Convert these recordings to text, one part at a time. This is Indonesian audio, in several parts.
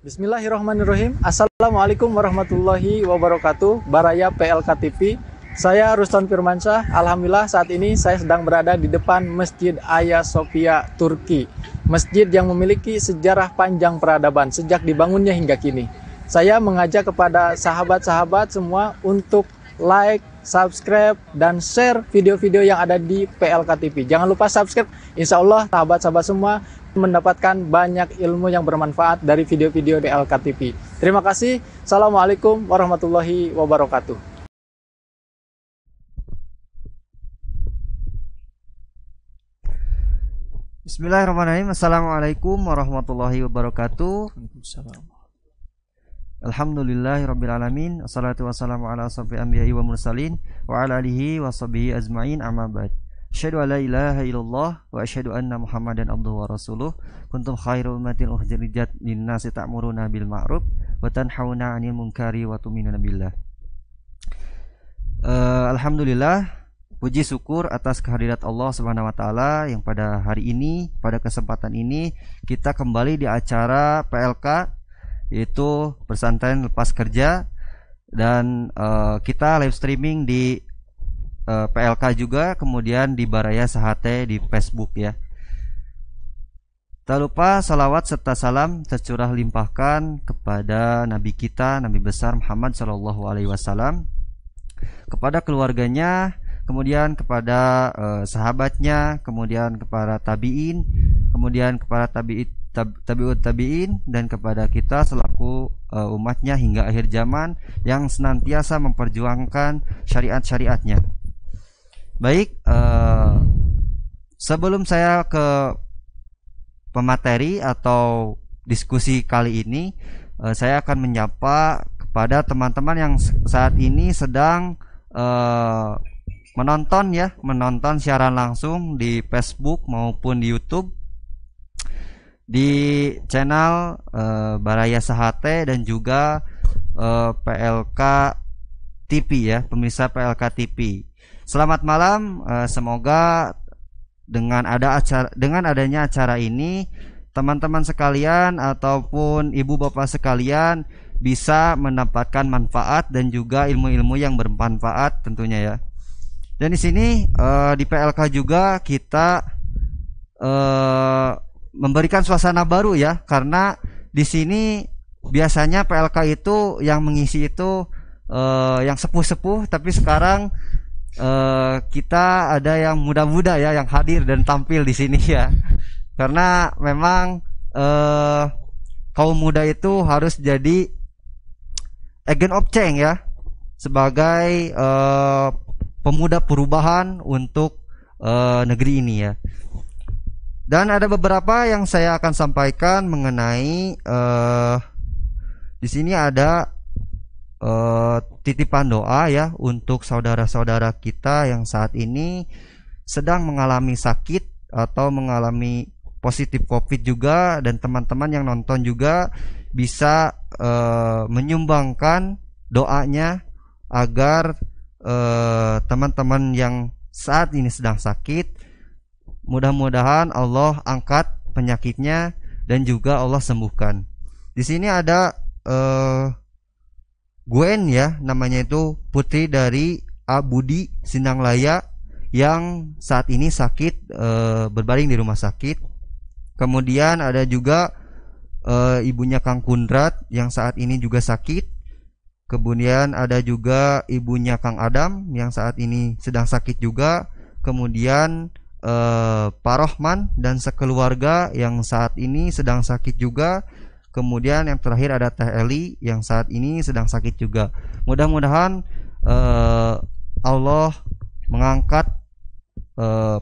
Bismillahirrahmanirrahim. Assalamualaikum warahmatullahi wabarakatuh. Baraya PLK TV. Saya Ruston Firmansyah. Alhamdulillah saat ini saya sedang berada di depan Masjid Hagia Sophia, Turki. Masjid yang memiliki sejarah panjang peradaban sejak dibangunnya hingga kini. Saya mengajak kepada sahabat-sahabat semua untuk like, subscribe, dan share video-video yang ada di PLK TV. Jangan lupa subscribe. Insya Allah sahabat-sahabat semua mendapatkan banyak ilmu yang bermanfaat dari video-video PLK TV. Terima kasih. Assalamualaikum warahmatullahi wabarakatuh. Bismillahirrahmanirrahim. Assalamualaikum warahmatullahi wabarakatuh. Alhamdulillahirrabbilalamin. Assalatu wassalamu ala ashabil anbiya'i wa mursalin wa ala alihi wa sahbihi ajma'in, amma ba'd. Asyhadu an la ilaha illallah wa asyhadu anna Muhammadan abduhu wa rasuluh. Kuntum khairu ummatin ukhrijat lin-nasi ta'muruna bil ma'ruf wa tanhauna 'anil munkari wa tu'minuna billah. Alhamdulillah, puji syukur atas kehadirat Allah Subhanahu wa taala yang pada hari ini, pada kesempatan ini kita kembali di acara PLK, yaitu Pesantren Lepas Kerja, dan kita live streaming di PLK juga, kemudian di Baraya Sahate di Facebook ya. Tak lupa salawat serta salam tercurah limpahkan kepada Nabi kita, Nabi besar Muhammad Shallallahu Alaihi Wasallam, kepada keluarganya, kemudian kepada sahabatnya, kemudian kepada tabiin, kemudian kepada tabiut tabiin, dan kepada kita selaku umatnya hingga akhir zaman yang senantiasa memperjuangkan syariat-syariatnya. Baik, sebelum saya ke pemateri atau diskusi kali ini, saya akan menyapa kepada teman-teman yang saat ini sedang menonton siaran langsung di Facebook maupun di YouTube, di channel Baraya Sahate dan juga PLK TV ya, pemirsa PLK TV. Selamat malam, semoga dengan adanya acara ini teman-teman sekalian ataupun ibu bapak sekalian bisa mendapatkan manfaat dan juga ilmu-ilmu yang bermanfaat tentunya ya. Dan di sini di PLK juga kita memberikan suasana baru ya, karena di sini biasanya PLK itu yang mengisi itu yang sepuh-sepuh, tapi sekarang kita ada yang muda-muda ya yang hadir dan tampil di sini ya, karena memang kaum muda itu harus jadi agent of change ya, sebagai pemuda perubahan untuk negeri ini ya. Dan ada beberapa yang saya akan sampaikan mengenai di sini ada titipan doa ya untuk saudara-saudara kita yang saat ini sedang mengalami sakit atau mengalami positif COVID juga, dan teman-teman yang nonton juga bisa menyumbangkan doanya agar teman-teman yang saat ini sedang sakit, mudah-mudahan Allah angkat penyakitnya dan juga Allah sembuhkan. Di sini ada Gwen ya, namanya itu putri dari Abudi Sinanglaya yang saat ini sakit, berbaring di rumah sakit. Kemudian ada juga ibunya Kang Kundrat yang saat ini juga sakit. Kemudian ada juga ibunya Kang Adam yang saat ini sedang sakit juga. Kemudian Pak Rohman dan sekeluarga yang saat ini sedang sakit juga. Kemudian yang terakhir ada Teh Eli yang saat ini sedang sakit juga. Mudah-mudahan Allah mengangkat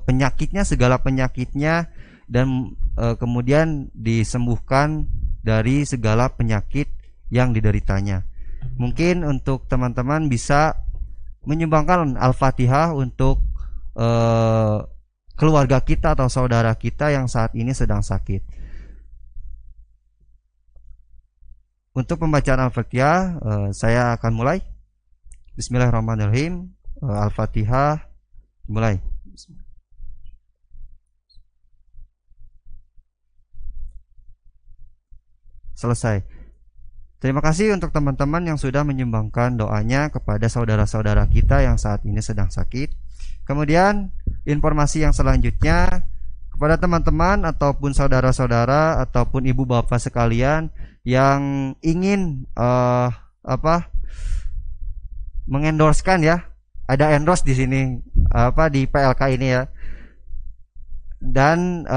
penyakitnya, segala penyakitnya, dan kemudian disembuhkan dari segala penyakit yang dideritanya. Mungkin untuk teman-teman bisa menyumbangkan Al-Fatihah untuk keluarga kita atau saudara kita yang saat ini sedang sakit. Untuk pembacaan Al-Fatihah saya akan mulai. Bismillahirrahmanirrahim. Al-Fatihah mulai. Selesai. Terima kasih untuk teman-teman yang sudah menyumbangkan doanya kepada saudara-saudara kita yang saat ini sedang sakit. Kemudian informasi yang selanjutnya kepada teman-teman ataupun saudara-saudara ataupun ibu bapak sekalian yang ingin mengendorsekan ya, ada endorse di sini di PLK ini ya, dan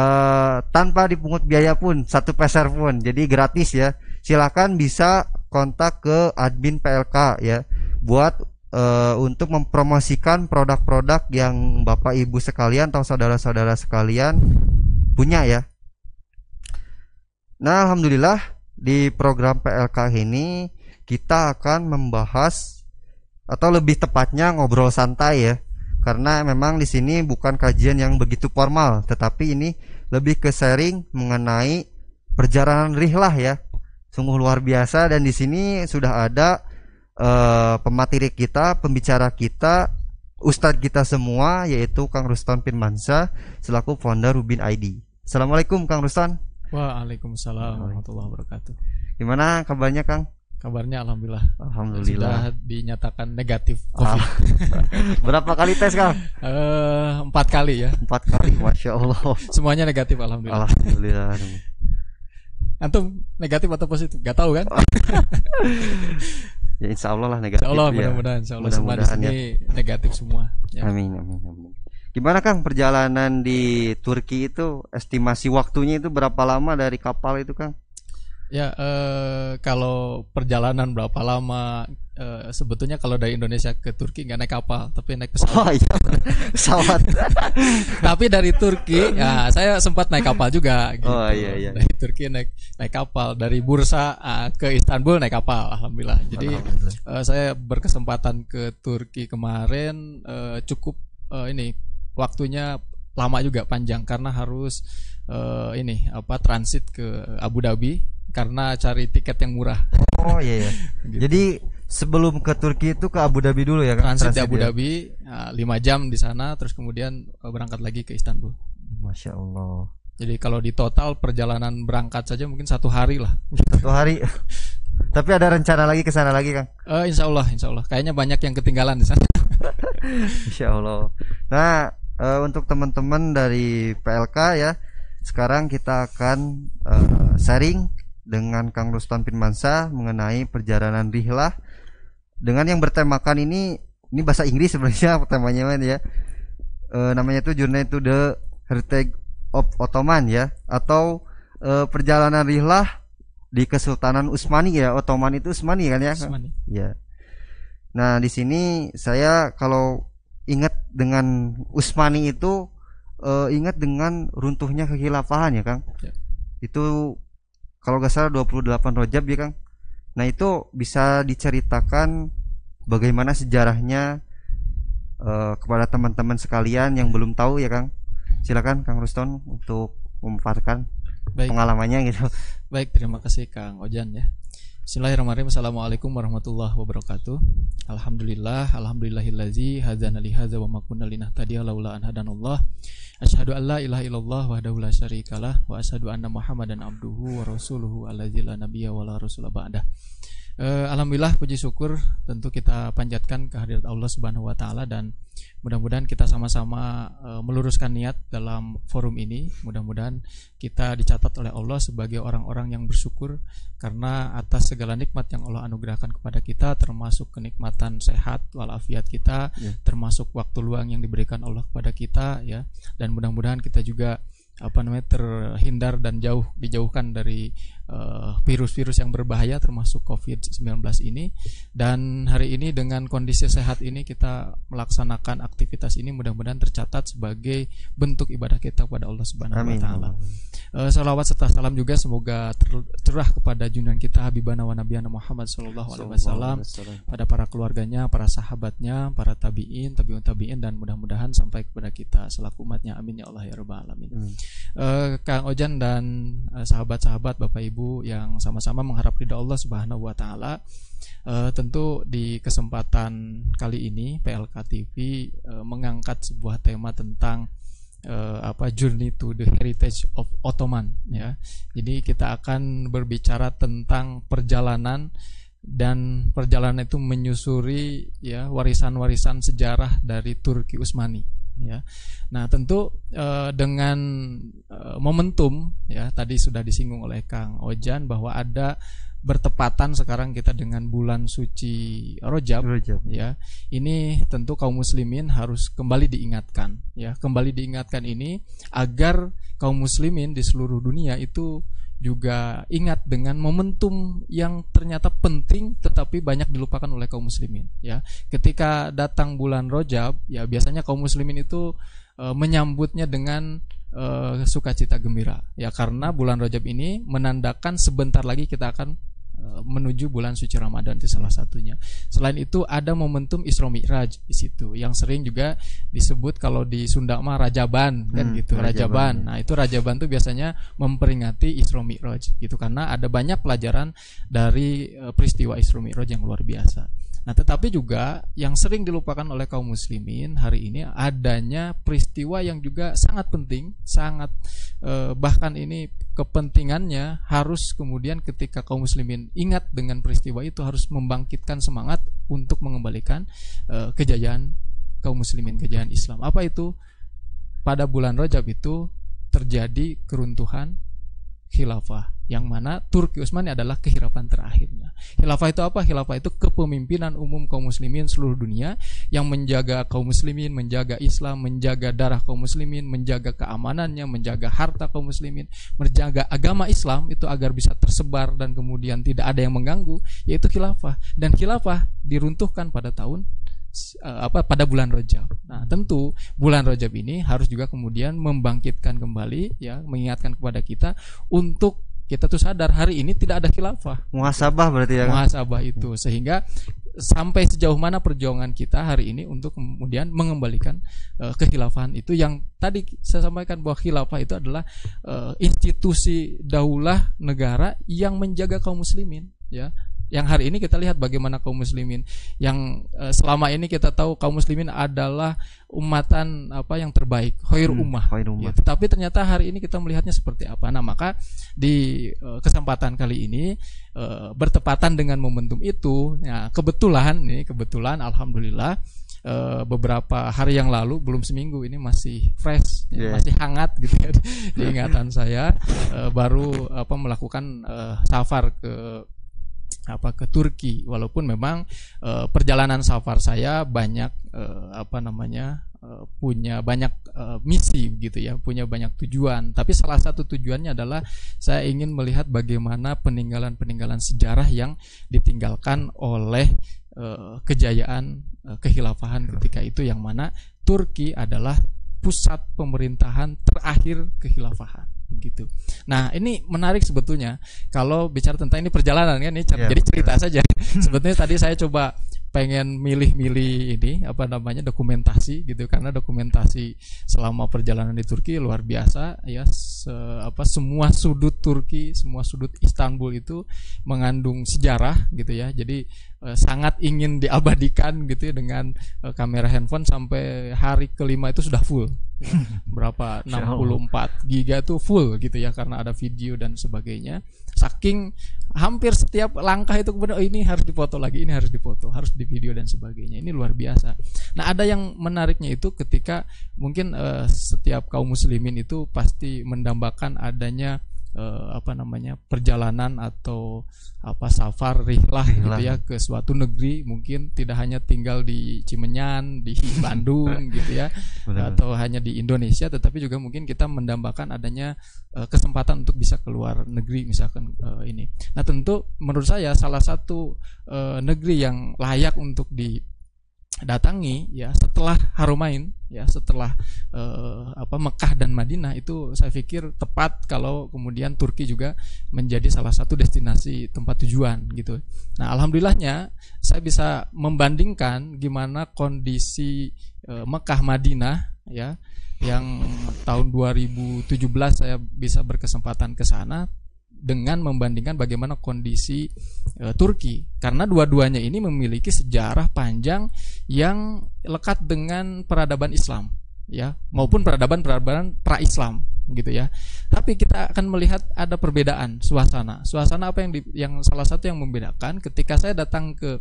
tanpa dipungut biaya pun 1 peser pun, jadi gratis ya. Silakan bisa kontak ke admin PLK ya buat untuk mempromosikan produk-produk yang Bapak Ibu sekalian atau saudara-saudara sekalian punya ya. Nah, alhamdulillah di program PLK ini kita akan membahas atau lebih tepatnya ngobrol santai ya. Karena memang di sini bukan kajian yang begitu formal, tetapi ini lebih ke sharing mengenai perjalanan rihlah ya. Sungguh luar biasa, dan di sini sudah ada pemateri kita, pembicara kita, ustadz kita semua, yaitu Kang Ruston Firmansyah selaku founder Rubin ID. Assalamualaikum Kang Ruston. Waalaikumsalam warahmatullahi wabarakatuh. Gimana kabarnya Kang? Kabarnya alhamdulillah. Alhamdulillah. Sudah dinyatakan negatif COVID. Berapa kali tes Kang? 4 kali ya. 4 kali, masya Allah. Semuanya negatif alhamdulillah. Alhamdulillah. Antum negatif atau positif? Gak tahu kan? Ya insya Allah lah negatif. Insya Allah, ya. mudah-mudahan. Insya Allah semua di sini negatif semua. Ya. Amin. Gimana Kang perjalanan di Turki itu? Estimasi waktunya itu berapa lama dari kapal itu Kang? Ya, kalau perjalanan berapa lama? Sebetulnya kalau dari Indonesia ke Turki nggak naik kapal, tapi naik pesawat. Oh iya, pesawat. Tapi dari Turki, ya saya sempat naik kapal juga. Gitu. Oh iya. Dari Turki naik kapal, dari Bursa ke Istanbul naik kapal, alhamdulillah. Jadi saya berkesempatan ke Turki kemarin, cukup waktunya lama juga, panjang karena harus transit ke Abu Dhabi karena cari tiket yang murah. Oh iya. Gitu. Jadi sebelum ke Turki itu ke Abu Dhabi dulu ya kan? Transit di Abu Dhabi 5 jam di sana, terus kemudian berangkat lagi ke Istanbul. Masya Allah. Jadi kalau di total perjalanan berangkat saja mungkin 1 hari lah. 1 hari. Tapi ada rencana lagi ke sana lagi Kang? Insya Allah. Kayaknya banyak yang ketinggalan di sana. Insya Allah. Nah, untuk teman-teman dari PLK ya, sekarang kita akan sharing dengan Kang Ruston Firmansyah mengenai perjalanan rihlah dengan yang bertemakan ini bahasa Inggris sebenarnya temanya ya. Namanya itu Journey to the Heritage of Ottoman ya, atau perjalanan rihlah di Kesultanan Utsmani ya. Ottoman itu Utsmani kan ya? Utsmani. Ya. Nah, di sini saya kalau ingat dengan Utsmani itu ingat dengan runtuhnya kekhilafahan ya Kang. Ya. Itu kalau nggak salah 28 Rajab ya Kang. Nah itu bisa diceritakan bagaimana sejarahnya kepada teman-teman sekalian yang belum tahu ya Kang. Silakan Kang Ruston untuk memaparkan pengalamannya gitu. Baik, terima kasih Kang Ojan ya. Bismillahirrahmanirrahim. Assalamualaikum warahmatullahi wabarakatuh. Alhamdulillahillazi hadzana li hadza wa ma kunna linahtadiya laula an hadanallah. Asyhadu an la ilaha illallah wahdahu la syarikalah wa asyhadu anna Muhammadan abduhu wa rasuluhu allazi la nabiyya wa la rasula ba'dah. Alhamdulillah, puji syukur tentu kita panjatkan kehadirat Allah Subhanahu wa taala, dan mudah-mudahan kita sama-sama meluruskan niat dalam forum ini. Mudah-mudahan kita dicatat oleh Allah sebagai orang-orang yang bersyukur karena atas segala nikmat yang Allah anugerahkan kepada kita, termasuk kenikmatan sehat walafiat kita, termasuk waktu luang yang diberikan Allah kepada kita ya. Dan mudah-mudahan kita juga terhindar dan dijauhkan dari virus-virus yang berbahaya termasuk COVID-19 ini. Dan hari ini dengan kondisi sehat ini kita melaksanakan aktivitas ini, mudah-mudahan tercatat sebagai bentuk ibadah kita kepada Allah Subhanahu wa taala. Salawat serta salam juga semoga tercurah kepada junjungan kita Habibana wa Nabiyana Muhammad sallallahu alaihi wasallam, pada para keluarganya, para sahabatnya, para tabi'in, tabi'un tabi'in, dan mudah-mudahan sampai kepada kita selaku umatnya. Amin ya Allah ya rabbal alamin. Kang Ojan dan sahabat-sahabat, Bapak Ibu yang sama-sama mengharap ridha Allah Subhanahu wa taala, tentu di kesempatan kali ini PLK TV mengangkat sebuah tema tentang Journey to the Heritage of Ottoman ya. Jadi kita akan berbicara tentang perjalanan, dan perjalanan itu menyusuri ya warisan-warisan sejarah dari Turki Utsmani ya. Nah, tentu dengan momentum ya, tadi sudah disinggung oleh Kang Ojan bahwa ada bertepatan sekarang kita dengan bulan suci Rajab ya. Ini tentu kaum muslimin harus kembali diingatkan ya. Kembali diingatkan ini agar kaum muslimin di seluruh dunia itu juga ingat dengan momentum yang ternyata penting tetapi banyak dilupakan oleh kaum muslimin ya. Ketika datang bulan Rajab ya, biasanya kaum muslimin itu menyambutnya dengan sukacita gembira ya, karena bulan Rajab ini menandakan sebentar lagi kita akan menuju bulan suci Ramadan, itu salah satunya. Selain itu ada momentum Isra Mi'raj di situ yang sering juga disebut kalau di Sunda mah Rajaban kan gitu, Rajaban. Nah, itu Rajaban tuh biasanya memperingati Isra Mi'raj gitu, karena ada banyak pelajaran dari peristiwa Isra Mi'raj yang luar biasa. Nah, tetapi juga yang sering dilupakan oleh kaum muslimin hari ini adanya peristiwa yang juga sangat penting, sangat bahkan ini kepentingannya harus kemudian ketika kaum muslimin ingat dengan peristiwa itu harus membangkitkan semangat untuk mengembalikan kejayaan kaum muslimin, kejayaan Islam. Apa itu? Pada bulan Rajab itu terjadi keruntuhan khilafah, yang mana Turki Utsmani adalah kekhilafan terakhirnya. Khilafah itu apa? Khilafah itu kepemimpinan umum kaum muslimin seluruh dunia yang menjaga kaum muslimin, menjaga Islam, menjaga darah kaum muslimin, menjaga keamanannya, menjaga harta kaum muslimin, menjaga agama Islam itu agar bisa tersebar dan kemudian tidak ada yang mengganggu, yaitu khilafah. Dan khilafah diruntuhkan pada tahun pada bulan Rajab. Nah, tentu bulan Rajab ini harus juga kemudian membangkitkan kembali ya, mengingatkan kepada kita untuk kita tuh sadar hari ini tidak ada khilafah. Muhasabah berarti ya. Muhasabah itu, sehingga sampai sejauh mana perjuangan kita hari ini untuk kemudian mengembalikan kekhilafahan itu, yang tadi saya sampaikan bahwa khilafah itu adalah institusi daulah negara yang menjaga kaum muslimin ya. Yang hari ini kita lihat bagaimana kaum muslimin yang selama ini kita tahu kaum muslimin adalah umatan yang terbaik, khair ummah. Ya, tetapi ternyata hari ini kita melihatnya seperti apa. Nah, maka di kesempatan kali ini bertepatan dengan momentum itu ya, kebetulan alhamdulillah beberapa hari yang lalu, belum seminggu, ini masih fresh ya, masih hangat gitu ya di ingatan saya, baru melakukan safar ke Turki, walaupun memang perjalanan safar saya banyak punya banyak misi gitu ya, punya banyak tujuan, tapi salah satu tujuannya adalah saya ingin melihat bagaimana peninggalan-peninggalan sejarah yang ditinggalkan oleh kejayaan kekhilafahan ketika itu, yang mana Turki adalah pusat pemerintahan terakhir kekhilafahan begitu. Nah, ini menarik sebetulnya kalau bicara tentang ini perjalanan kan, ini jadi cerita saja. Sebetulnya tadi saya coba pengen milih-milih ini dokumentasi gitu, karena dokumentasi selama perjalanan di Turki luar biasa ya. Semua sudut Turki, semua sudut Istanbul itu mengandung sejarah gitu ya. Jadi sangat ingin diabadikan gitu ya, dengan kamera handphone sampai hari kelima itu sudah full ya. Berapa 64 giga tuh full gitu ya, karena ada video dan sebagainya. Saking hampir setiap langkah itu kemudian ini harus difoto lagi, ini harus difoto, harus di video dan sebagainya. Ini luar biasa. Nah, ada yang menariknya itu ketika mungkin setiap kaum muslimin itu pasti mendambakan adanya perjalanan atau safar rihlah gitu ya, ke suatu negeri, mungkin tidak hanya tinggal di Cimenyan, di Bandung gitu ya, atau hanya di Indonesia, tetapi juga mungkin kita mendambakan adanya kesempatan untuk bisa keluar negeri misalkan ini. Nah, tentu menurut saya salah satu negeri yang layak untuk didatangi ya setelah Haromain ya, setelah Mekah dan Madinah, itu saya pikir tepat kalau kemudian Turki juga menjadi salah satu destinasi tempat tujuan gitu. Nah, alhamdulillahnya saya bisa membandingkan gimana kondisi Mekah Madinah ya, yang tahun 2017 saya bisa berkesempatan ke sana, dengan membandingkan bagaimana kondisi Turki, karena dua-duanya ini memiliki sejarah panjang yang lekat dengan peradaban Islam ya, maupun peradaban-peradaban pra-Islam gitu ya. Tapi kita akan melihat ada perbedaan suasana. Suasana apa yang salah satu yang membedakan ketika saya datang ke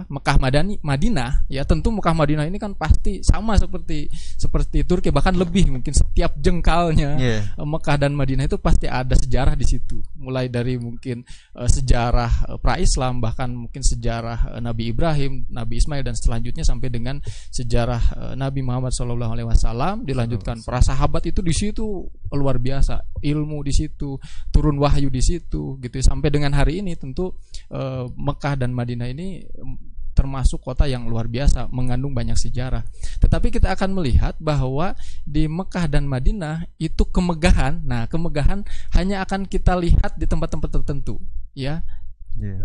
Mekah Madinah, ya tentu Mekah Madinah ini kan pasti sama seperti Turki, bahkan lebih, mungkin setiap jengkalnya Mekah dan Madinah itu pasti ada sejarah di situ, mulai dari mungkin sejarah pra-Islam, bahkan mungkin sejarah Nabi Ibrahim, Nabi Ismail, dan selanjutnya sampai dengan sejarah Nabi Muhammad SAW, dilanjutkan para sahabat itu di situ luar biasa, ilmu di situ, turun wahyu di situ gitu, sampai dengan hari ini tentu Mekah dan Madinah ini termasuk kota yang luar biasa, mengandung banyak sejarah. Tetapi kita akan melihat bahwa di Mekah dan Madinah itu kemegahan. Nah, kemegahan hanya akan kita lihat di tempat-tempat tertentu, ya.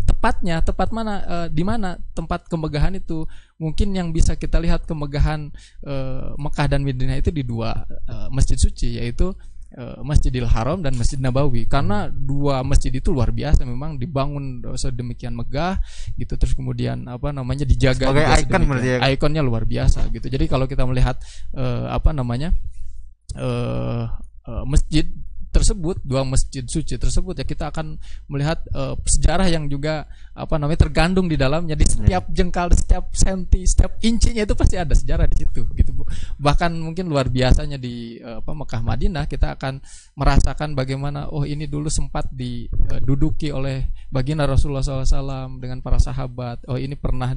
Tepatnya, tepat mana, di mana tempat kemegahan itu? Mungkin yang bisa kita lihat kemegahan Mekah dan Madinah itu di dua masjid suci, yaitu Masjidil Haram dan Masjid Nabawi, karena dua masjid itu luar biasa, memang dibangun sedemikian megah gitu, terus kemudian dijaga sebagai ikon, ikonnya luar biasa gitu. Jadi kalau kita melihat masjid tersebut, dua masjid suci tersebut, ya kita akan melihat sejarah yang juga tergandung di dalamnya. Di setiap jengkal, setiap senti, setiap incinya itu pasti ada sejarah di situ gitu. Bahkan mungkin luar biasanya di Mekah Madinah, kita akan merasakan bagaimana ini dulu sempat diduduki oleh baginda Rasulullah SAW dengan para sahabat. Ini pernah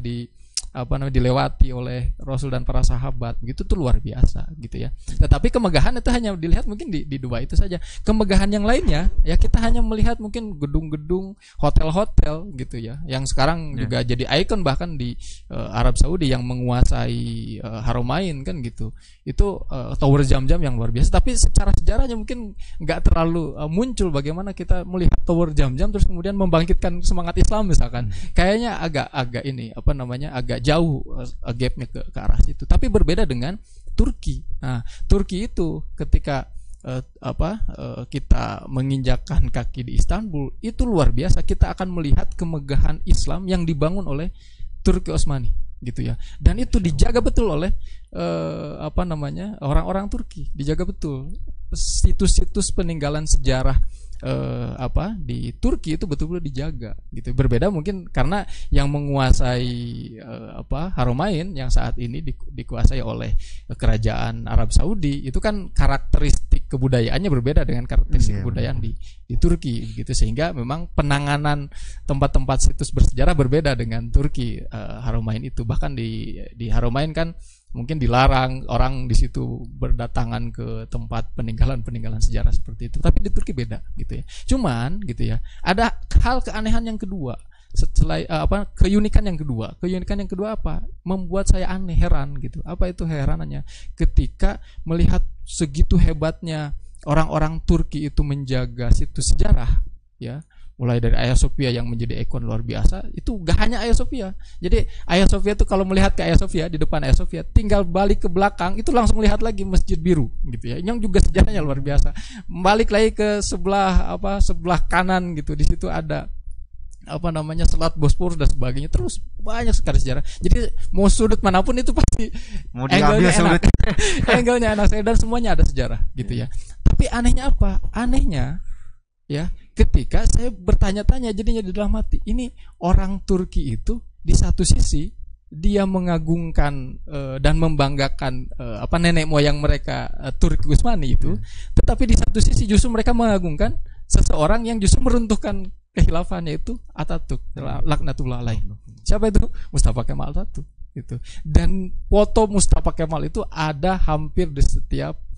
dilewati oleh Rasul dan para sahabat, gitu tuh luar biasa gitu ya. Tetapi kemegahan itu hanya dilihat mungkin di dua itu saja. Kemegahan yang lainnya ya kita hanya melihat mungkin gedung-gedung, hotel-hotel gitu ya, yang sekarang juga jadi ikon bahkan di Arab Saudi yang menguasai Haramain kan gitu. Itu Tower Zamzam yang luar biasa. Tapi secara sejarahnya mungkin nggak terlalu muncul bagaimana kita melihat Tower Zamzam terus kemudian membangkitkan semangat Islam misalkan. Kayaknya agak agak jauh gapnya ke arah situ. Tapi berbeda dengan Turki. Nah, Turki itu ketika kita menginjakkan kaki di Istanbul, itu luar biasa. Kita akan melihat kemegahan Islam yang dibangun oleh Turki Utsmani gitu ya. Dan itu dijaga betul oleh orang-orang Turki, dijaga betul. Situs-situs peninggalan sejarah di Turki itu betul-betul dijaga gitu. Berbeda mungkin karena yang menguasai Haramain yang saat ini dikuasai oleh kerajaan Arab Saudi, itu kan karakteristik kebudayaannya berbeda dengan karakteristik kebudayaan di Turki gitu, sehingga memang penanganan tempat-tempat situs bersejarah berbeda dengan Turki. Haramain itu bahkan di Haramain kan mungkin dilarang orang di situ berdatangan ke tempat peninggalan sejarah seperti itu. Tapi di Turki beda gitu ya. Cuman gitu ya, ada hal keanehan yang kedua. Setelah keunikan yang kedua. Keunikan yang kedua apa? Membuat saya aneh, heran gitu. Apa itu heranannya? Ketika melihat segitu hebatnya orang-orang Turki itu menjaga situs sejarah, ya. Mulai dari Hagia Sophia yang menjadi ikon luar biasa, itu gak hanya Hagia Sophia. Jadi Hagia Sophia itu kalau melihat ke Hagia Sophia, di depan Hagia Sophia, tinggal balik ke belakang itu langsung lihat lagi Masjid Biru gitu ya. Yang juga sejarahnya luar biasa. Balik lagi ke sebelah kanan gitu, di situ ada Selat Bosporus dan sebagainya. Terus banyak sekali sejarah. Jadi mau sudut manapun itu pasti angle-nya enak. Angle-nya enak, dan semuanya ada sejarah gitu ya. Tapi anehnya apa? Anehnya ya, ketika saya bertanya-tanya jadinya di dalam hati, ini orang Turki itu di satu sisi dia mengagungkan dan membanggakan nenek moyang mereka, Turki Utsmani itu, tetapi di satu sisi justru mereka mengagungkan seseorang yang justru meruntuhkan kehilafannya, itu Atatürk laknatullah alaih. Siapa itu? Mustafa Kemal Atatürk gitu. Dan foto Mustafa Kemal itu ada hampir di setiap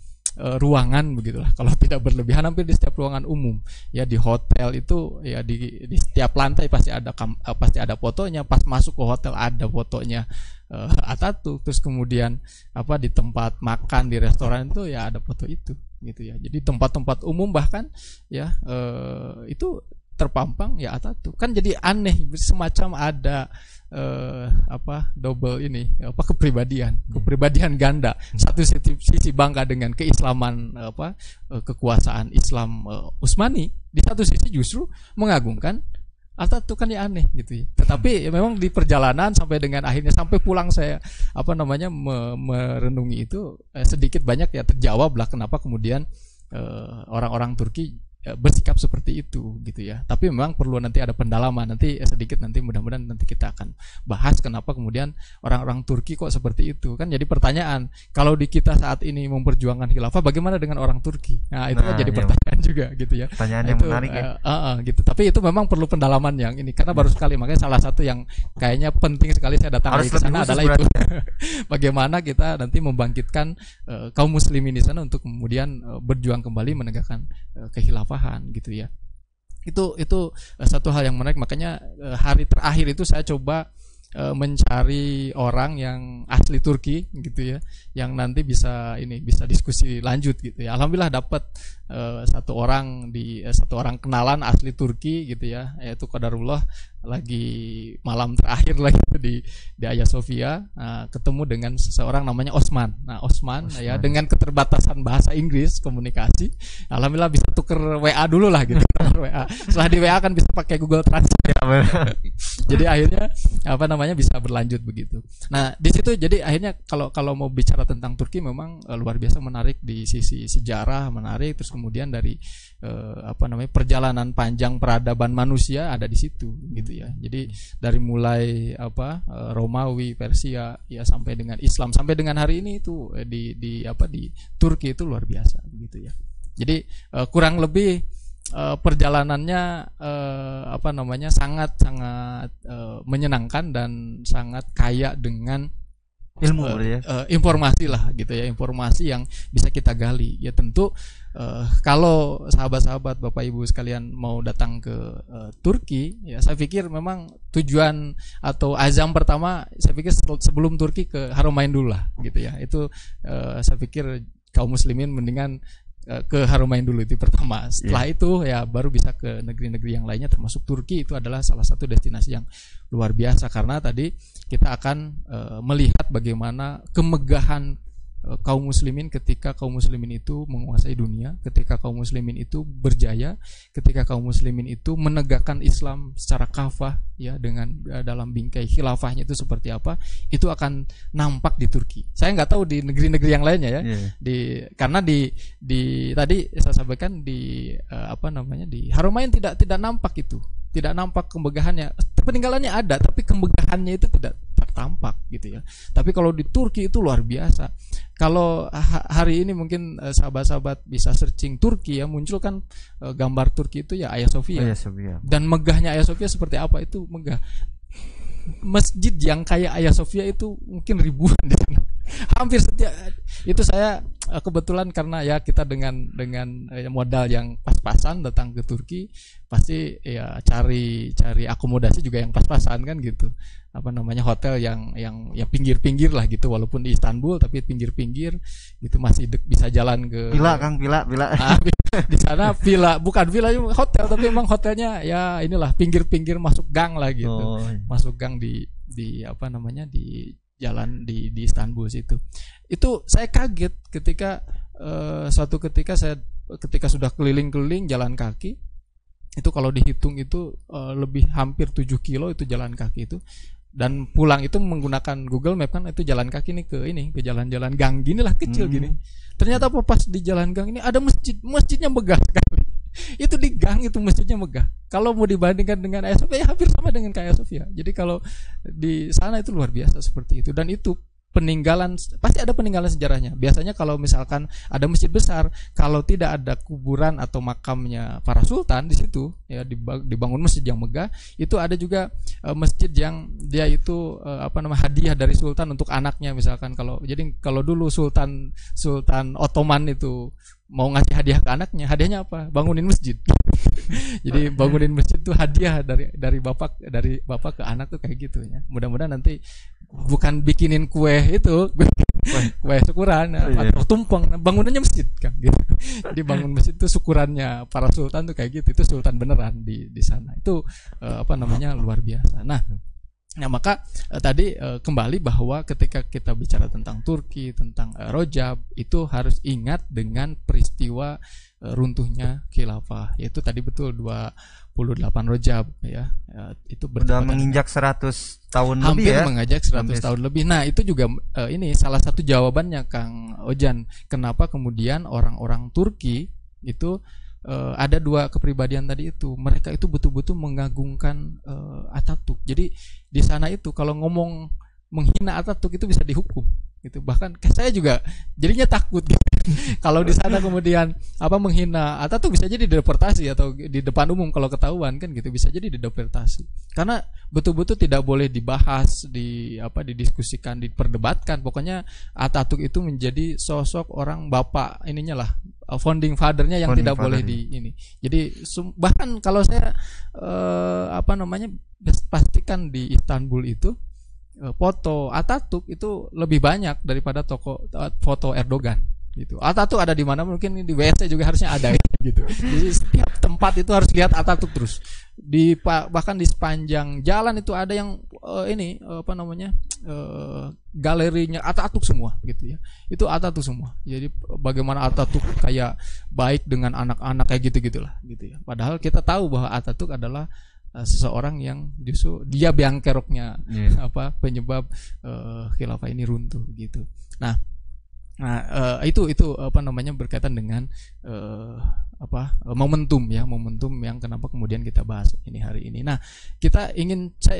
ruangan begitulah, kalau tidak berlebihan hampir di setiap ruangan umum ya. Di hotel itu ya di setiap lantai pasti ada fotonya. Pas masuk ke hotel ada fotonya Atatürk. Terus kemudian di tempat makan di restoran itu ya ada foto itu gitu ya. Jadi tempat-tempat umum bahkan ya itu terpampang ya Atatürk. Kan jadi aneh, semacam ada double kepribadian ganda. Satu sisi bangga dengan keislaman kekuasaan Islam Utsmani, di satu sisi justru mengagungkan Alta tuh kan ya aneh gitu ya. Tetapi ya memang di perjalanan sampai dengan akhirnya sampai pulang saya merenungi itu sedikit banyak ya terjawab lah kenapa kemudian orang-orang Turki bersikap seperti itu gitu ya. Tapi memang perlu nanti ada pendalaman, nanti sedikit nanti mudah-mudahan nanti kita akan bahas kenapa kemudian orang-orang Turki kok seperti itu. Kan jadi pertanyaan, kalau di kita saat ini memperjuangkan khilafah bagaimana dengan orang Turki? Nah, itu kan jadi pertanyaan juga gitu ya. Pertanyaan yang itu, menarik ya. Gitu. Tapi itu memang perlu pendalaman yang ini karena baru sekali, makanya salah satu yang kayaknya penting sekali saya datang lagi ke sana adalah itu. Bagaimana kita nanti membangkitkan kaum muslimin di sana untuk kemudian berjuang kembali menegakkan kekhilafah gitu ya. Itu satu hal yang menarik, makanya hari terakhir itu saya coba mencari orang yang asli Turki gitu ya, yang nanti bisa diskusi lanjut gitu ya. Alhamdulillah dapat satu orang kenalan asli Turki gitu ya, yaitu qadarullah lagi malam terakhir lagi di Hagia Sophia ketemu dengan seseorang namanya Osman. Nah, Osman ya dengan keterbatasan bahasa Inggris komunikasi, alhamdulillah bisa tuker WA dulu lah gitu. WA. Setelah di WA kan bisa pakai Google Translate. Jadi akhirnya bisa berlanjut begitu. Nah, di situ jadi akhirnya kalau mau bicara tentang Turki memang luar biasa menarik di sisi sejarah, menarik, terus kemudian dari perjalanan panjang peradaban manusia ada di situ gitu ya. Jadi dari mulai Romawi, Persia ya sampai dengan Islam sampai dengan hari ini itu di Turki itu luar biasa gitu ya. Jadi kurang lebih perjalanannya sangat menyenangkan dan sangat kaya dengan ilmu informasi lah gitu ya, informasi yang bisa kita gali ya. Tentu kalau sahabat-sahabat Bapak Ibu sekalian mau datang ke Turki ya, saya pikir memang tujuan atau azam pertama saya pikir sebelum Turki ke Haramain dulu lah gitu ya. Itu saya pikir kaum muslimin mendingan ke Haramain dulu, itu pertama. Setelah itu ya baru bisa ke negeri-negeri yang lainnya, termasuk Turki. Itu adalah salah satu destinasi yang luar biasa karena tadi kita akan melihat bagaimana kemegahan kaum muslimin ketika kaum muslimin itu menguasai dunia, ketika kaum muslimin itu berjaya, ketika kaum muslimin itu menegakkan Islam secara kafah ya, dengan dalam bingkai khilafahnya itu seperti apa, itu akan nampak di Turki. Saya nggak tahu di negeri-negeri yang lainnya ya. Karena di tadi saya sampaikan di di Haramain tidak nampak itu. Tidak nampak kemegahannya. Peninggalannya ada, tapi kemegahannya itu tidak tertampak gitu ya. Tapi kalau di Turki itu luar biasa. Kalau hari ini mungkin sahabat-sahabat bisa searching Turki ya, muncul kan gambar Turki itu ya Hagia Sophia. Dan megahnya Hagia Sophia seperti apa, itu megah. Masjid yang kayak Hagia Sophia itu mungkin ribuan di sana. Hampir setiap itu saya kebetulan karena ya kita dengan modal yang pas-pasan datang ke Turki, pasti ya cari akomodasi juga yang pas-pasan kan gitu. Hotel yang pinggir-pinggir lah gitu, walaupun di Istanbul tapi pinggir-pinggir gitu, masih bisa jalan ke villa. Di sana villa, bukan villa, hotel, tapi memang hotelnya ya inilah pinggir-pinggir masuk gang lah gitu. Masuk gang di jalan di Istanbul situ. Itu saya kaget ketika suatu ketika sudah keliling-keliling jalan kaki, itu kalau dihitung itu lebih hampir 7 kilo itu jalan kaki itu, dan pulang itu menggunakan Google Map kan, itu jalan kaki nih ke jalan-jalan gang gini lah, kecil gini. Ternyata pas di jalan gang ini ada masjidnya megah sekali. Itu di gang itu masjidnya megah. Kalau mau dibandingkan dengan Hagia Sophia ya hampir sama dengan Hagia Sophia. Jadi kalau di sana itu luar biasa seperti itu, dan itu peninggalan, pasti ada peninggalan sejarahnya. Biasanya kalau misalkan ada masjid besar, kalau tidak ada kuburan atau makamnya para sultan di situ ya, dibangun masjid yang megah, itu ada juga masjid yang dia itu hadiah dari sultan untuk anaknya misalkan. Kalau dulu Sultan Ottoman itu mau ngasih hadiah ke anaknya, hadiahnya apa? Bangunin masjid. Jadi bangunin masjid itu hadiah dari bapak ke anak tuh kayak gitu ya. Mudah-mudahan nanti bukan bikinin kue itu, kue syukuran atau tumpeng, bangunannya masjid kan gitu. Jadi bangun masjid itu syukurannya para sultan tuh kayak gitu. Itu sultan beneran di sana. Itu luar biasa. Nah, Nah, maka tadi kembali bahwa ketika kita bicara tentang Turki, tentang Rojab, itu harus ingat dengan peristiwa runtuhnya khilafah, yaitu tadi betul 28 Rojab ya. Itu Udah menginjak 100 tahun lebih hampir ya. mengajak 100 tahun lebih. Nah, itu juga ini salah satu jawabannya Kang Ojan, kenapa kemudian orang-orang Turki itu ada dua kepribadian tadi itu. Mereka itu betul-betul mengagungkan Atatürk. Jadi di sana itu kalau ngomong menghina Atatürk itu bisa dihukum gitu. Bahkan saya juga jadinya takut gitu. Kalau di sana kemudian menghina Atatürk bisa jadi dideportasi, atau di depan umum kalau ketahuan kan gitu bisa jadi dideportasi. Karena betul-betul tidak boleh dibahas, didiskusikan, diperdebatkan. Pokoknya Atatürk itu menjadi sosok orang bapak ininya lah, founding father-nya yang tidak boleh di ini. Jadi bahkan kalau saya pastikan di Istanbul itu foto Atatürk itu lebih banyak daripada foto Erdogan gitu. Atatürk ada di mana, mungkin di WC juga harusnya ada gitu. Jadi setiap tempat itu harus lihat Atatürk terus. Bahkan di sepanjang jalan itu ada yang galerinya Atatürk semua gitu ya. Itu Atatürk semua. Jadi bagaimana Atatürk kayak baik dengan anak-anak kayak gitu-gitulah gitu ya. Padahal kita tahu bahwa Atatürk adalah seseorang yang justru dia biang keroknya penyebab khilafah ini runtuh gitu. Nah, itu berkaitan dengan momentum yang kenapa kemudian kita bahas ini hari ini. Nah, saya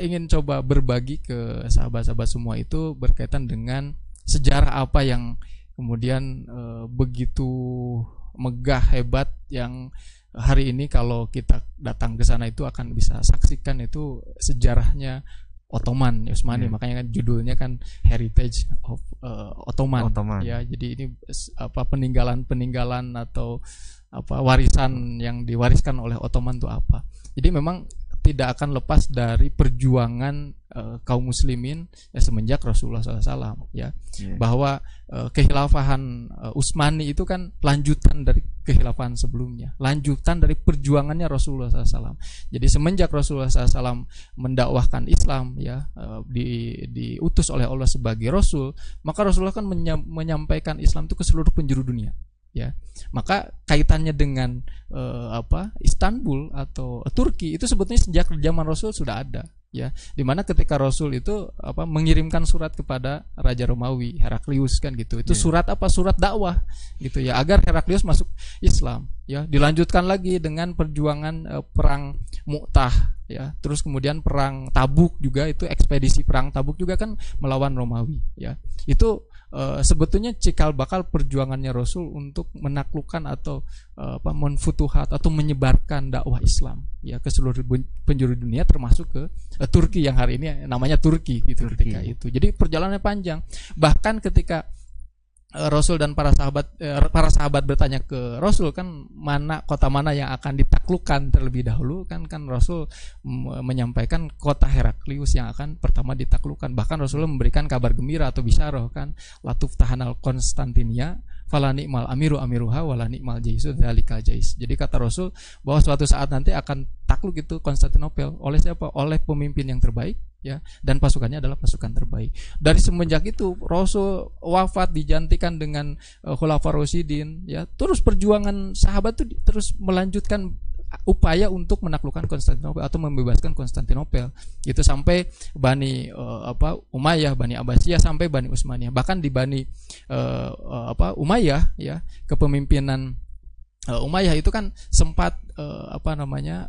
ingin coba berbagi ke sahabat-sahabat semua itu berkaitan dengan sejarah apa yang kemudian begitu megah, hebat, yang hari ini kalau kita datang ke sana itu akan bisa saksikan itu sejarahnya Ottoman, Utsmani. Makanya kan judulnya kan Heritage of Ottoman. Ya, jadi ini peninggalan atau warisan yang diwariskan oleh Ottoman itu apa. Jadi memang tidak akan lepas dari perjuangan kaum muslimin semenjak Rasulullah SAW ya. Bahwa kekhilafahan Utsmani itu kan lanjutan dari kekhilafahan sebelumnya, lanjutan dari perjuangannya Rasulullah SAW. Jadi semenjak Rasulullah SAW mendakwahkan Islam ya, diutus oleh Allah sebagai Rasul, maka Rasulullah kan menyampaikan Islam itu ke seluruh penjuru dunia ya. Maka kaitannya dengan Istanbul atau Turki itu sebetulnya sejak zaman Rasul sudah ada ya, dimana ketika Rasul itu mengirimkan surat kepada Raja Romawi Heraklius kan gitu. Itu surat surat dakwah gitu ya, agar Heraklius masuk Islam ya. Dilanjutkan lagi dengan perjuangan perang Mu'tah ya, terus kemudian perang Tabuk juga, itu ekspedisi perang Tabuk juga kan melawan Romawi ya. Itu sebetulnya cikal bakal perjuangannya Rasul untuk menaklukkan atau menfutuhat atau menyebarkan dakwah Islam ya ke seluruh penjuru dunia, termasuk ke Turki yang hari ini namanya Turki gitu. Ketika itu jadi perjalanannya panjang. Bahkan ketika Rasul dan para sahabat bertanya ke Rasul kan, kota mana yang akan ditaklukkan terlebih dahulu, kan Rasul menyampaikan kota Heraklius yang akan pertama ditaklukkan. Bahkan Rasul memberikan kabar gembira atau bisyarah kan, latuf tahanal Konstantinia fala ni'mal amiru amiruha wala ni'mal jaisu dzalikal jais. Jadi kata Rasul bahwa suatu saat nanti akan takluk itu Konstantinopel oleh siapa? Oleh pemimpin yang terbaik ya, dan pasukannya adalah pasukan terbaik. Dari semenjak itu Rasul wafat digantikan dengan Khulafaur Rasyidin ya. Terus perjuangan sahabat itu terus melanjutkan upaya untuk menaklukkan Konstantinopel atau membebaskan Konstantinopel itu sampai Bani Umayyah, Bani Abbasiyah, sampai Bani Utsmaniyah. Bahkan di Bani Umayyah ya, kepemimpinan Umayyah itu kan sempat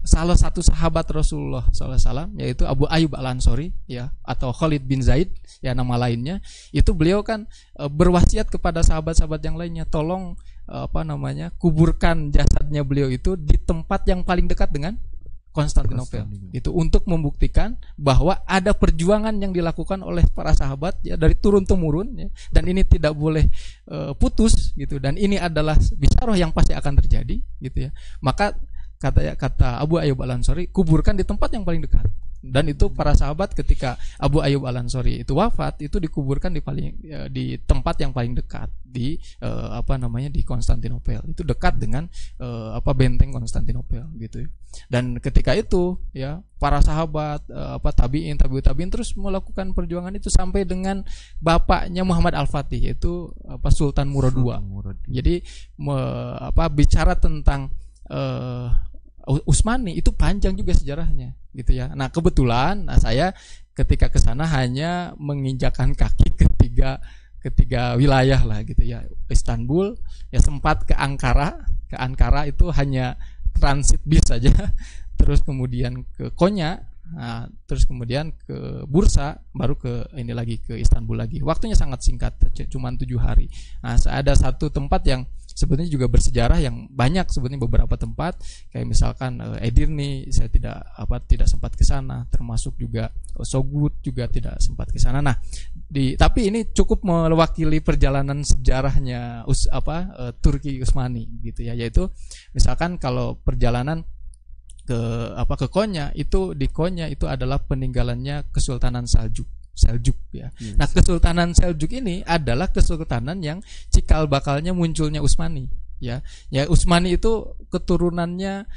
salah satu sahabat Rasulullah SAW yaitu Abu Ayyub Al-Ansori ya, atau Khalid bin Zaid ya nama lainnya. Itu beliau kan berwasiat kepada sahabat-sahabat yang lainnya, tolong kuburkan jasadnya beliau itu di tempat yang paling dekat dengan Konstantinopel. Itu untuk membuktikan bahwa ada perjuangan yang dilakukan oleh para sahabat ya, dari turun temurun ya, dan ini tidak boleh putus gitu, dan ini adalah bisyarah yang pasti akan terjadi gitu ya. Maka kata Abu Ayyub Al-Ansori, kuburkan di tempat yang paling dekat Dan itu para sahabat ketika Abu Ayyub Al-Ansori itu wafat, itu dikuburkan di tempat yang paling dekat di di Konstantinopel. Itu dekat dengan benteng Konstantinopel gitu. Dan ketika itu ya para sahabat tabi'in terus melakukan perjuangan itu sampai dengan bapaknya Muhammad Al-Fatih, yaitu Sultan Murad II. Jadi bicara tentang Utsmani itu panjang juga sejarahnya gitu ya. Nah kebetulan saya ketika ke sana hanya menginjakan kaki ketiga wilayah lah gitu ya. Istanbul, ya sempat ke Ankara itu hanya transit bis saja. Terus kemudian ke Konya, nah, terus kemudian ke Bursa, baru ke Istanbul lagi. Waktunya sangat singkat, cuma 7 hari. Nah ada satu tempat yang sebetulnya juga bersejarah, yang banyak sebetulnya beberapa tempat kayak misalkan Edirne saya tidak sempat ke sana, termasuk juga Sogut juga tidak sempat ke sana. Nah, tapi ini cukup mewakili perjalanan sejarahnya Turki Utsmani gitu ya, yaitu misalkan kalau perjalanan ke Konya, itu di Konya itu adalah peninggalannya Kesultanan Seljuk ya. Yes. Nah, Kesultanan Seljuk ini adalah kesultanan yang cikal bakalnya munculnya Utsmani ya. Ya Utsmani itu keturunannya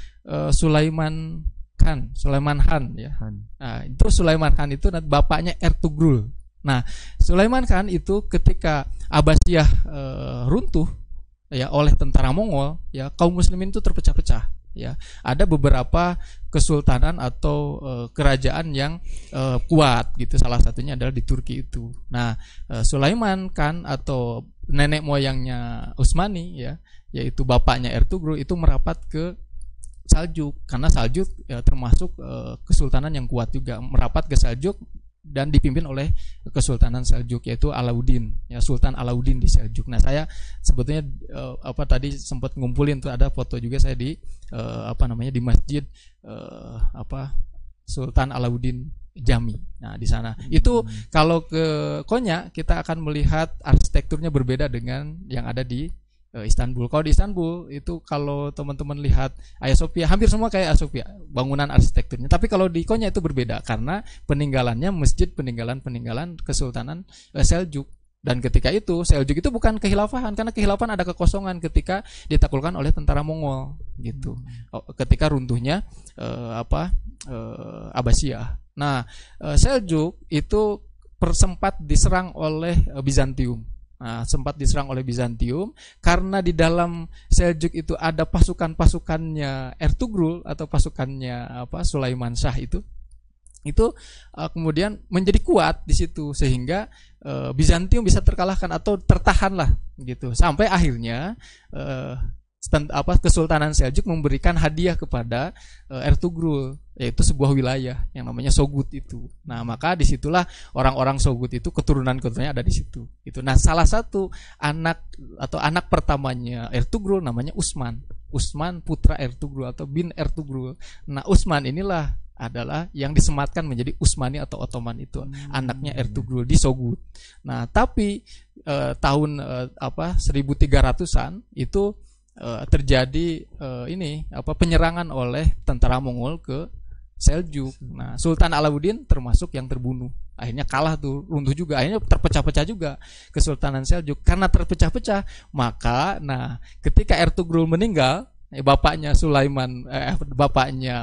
Sulaiman Han ya. Nah, itu Sulaiman Han itu bapaknya Ertugrul. Nah, Sulaiman Han itu ketika Abbasiyah runtuh ya oleh tentara Mongol ya, kaum muslimin itu terpecah-pecah. Ya, ada beberapa kesultanan atau kerajaan yang kuat gitu. Salah satunya adalah di Turki itu. Nah, Sulaiman Khan atau nenek moyangnya Utsmani ya, yaitu bapaknya Ertugrul, itu merapat ke Saljuk, karena Saljuk ya, termasuk kesultanan yang kuat juga, merapat ke Saljuk dan dipimpin oleh Kesultanan Seljuk, yaitu Alauddin ya, Sultan Alauddin di Seljuk. Nah, saya sebetulnya tadi sempat ngumpulin tuh, ada foto juga saya di di masjid Sultan Alauddin Jami. Nah, di sana itu kalau ke Konya kita akan melihat arsitekturnya berbeda dengan yang ada di Istanbul. Kalau di Istanbul itu, kalau teman-teman lihat Hagia Sophia, hampir semua kayak Hagia Sophia bangunan arsitekturnya. Tapi kalau di Konya itu berbeda karena peninggalannya masjid peninggalan Kesultanan Seljuk. Dan ketika itu Seljuk itu bukan kehilafahan, karena kehilafahan ada kekosongan ketika ditaklukkan oleh tentara Mongol gitu. Ketika runtuhnya Abbasiyah. Nah, Seljuk itu sempat diserang oleh Bizantium. Nah, sempat diserang oleh Bizantium karena di dalam Seljuk itu ada pasukannya Ertugrul atau pasukannya Sulaiman Shah itu kemudian menjadi kuat di situ, sehingga Bizantium bisa terkalahkan atau tertahan lah gitu, sampai akhirnya Kesultanan Seljuk memberikan hadiah kepada Ertugrul, yaitu sebuah wilayah yang namanya Sogut itu. Nah, maka disitulah orang-orang Sogut itu keturunannya ada di situ. Itu. Nah, salah satu anak pertamanya Ertugrul namanya Utsman putra Ertugrul atau bin Ertugrul. Nah, Utsman inilah adalah yang disematkan menjadi Utsmani atau Ottoman, itu anaknya Ertugrul di Sogut. Nah, tapi tahun 1300-an itu terjadi penyerangan oleh tentara Mongol ke Seljuk. Nah, Sultan Alauddin termasuk yang terbunuh. Akhirnya kalah tuh, runtuh juga. Akhirnya terpecah-pecah juga Kesultanan Seljuk. Karena terpecah-pecah, maka ketika Ertugrul meninggal, bapaknya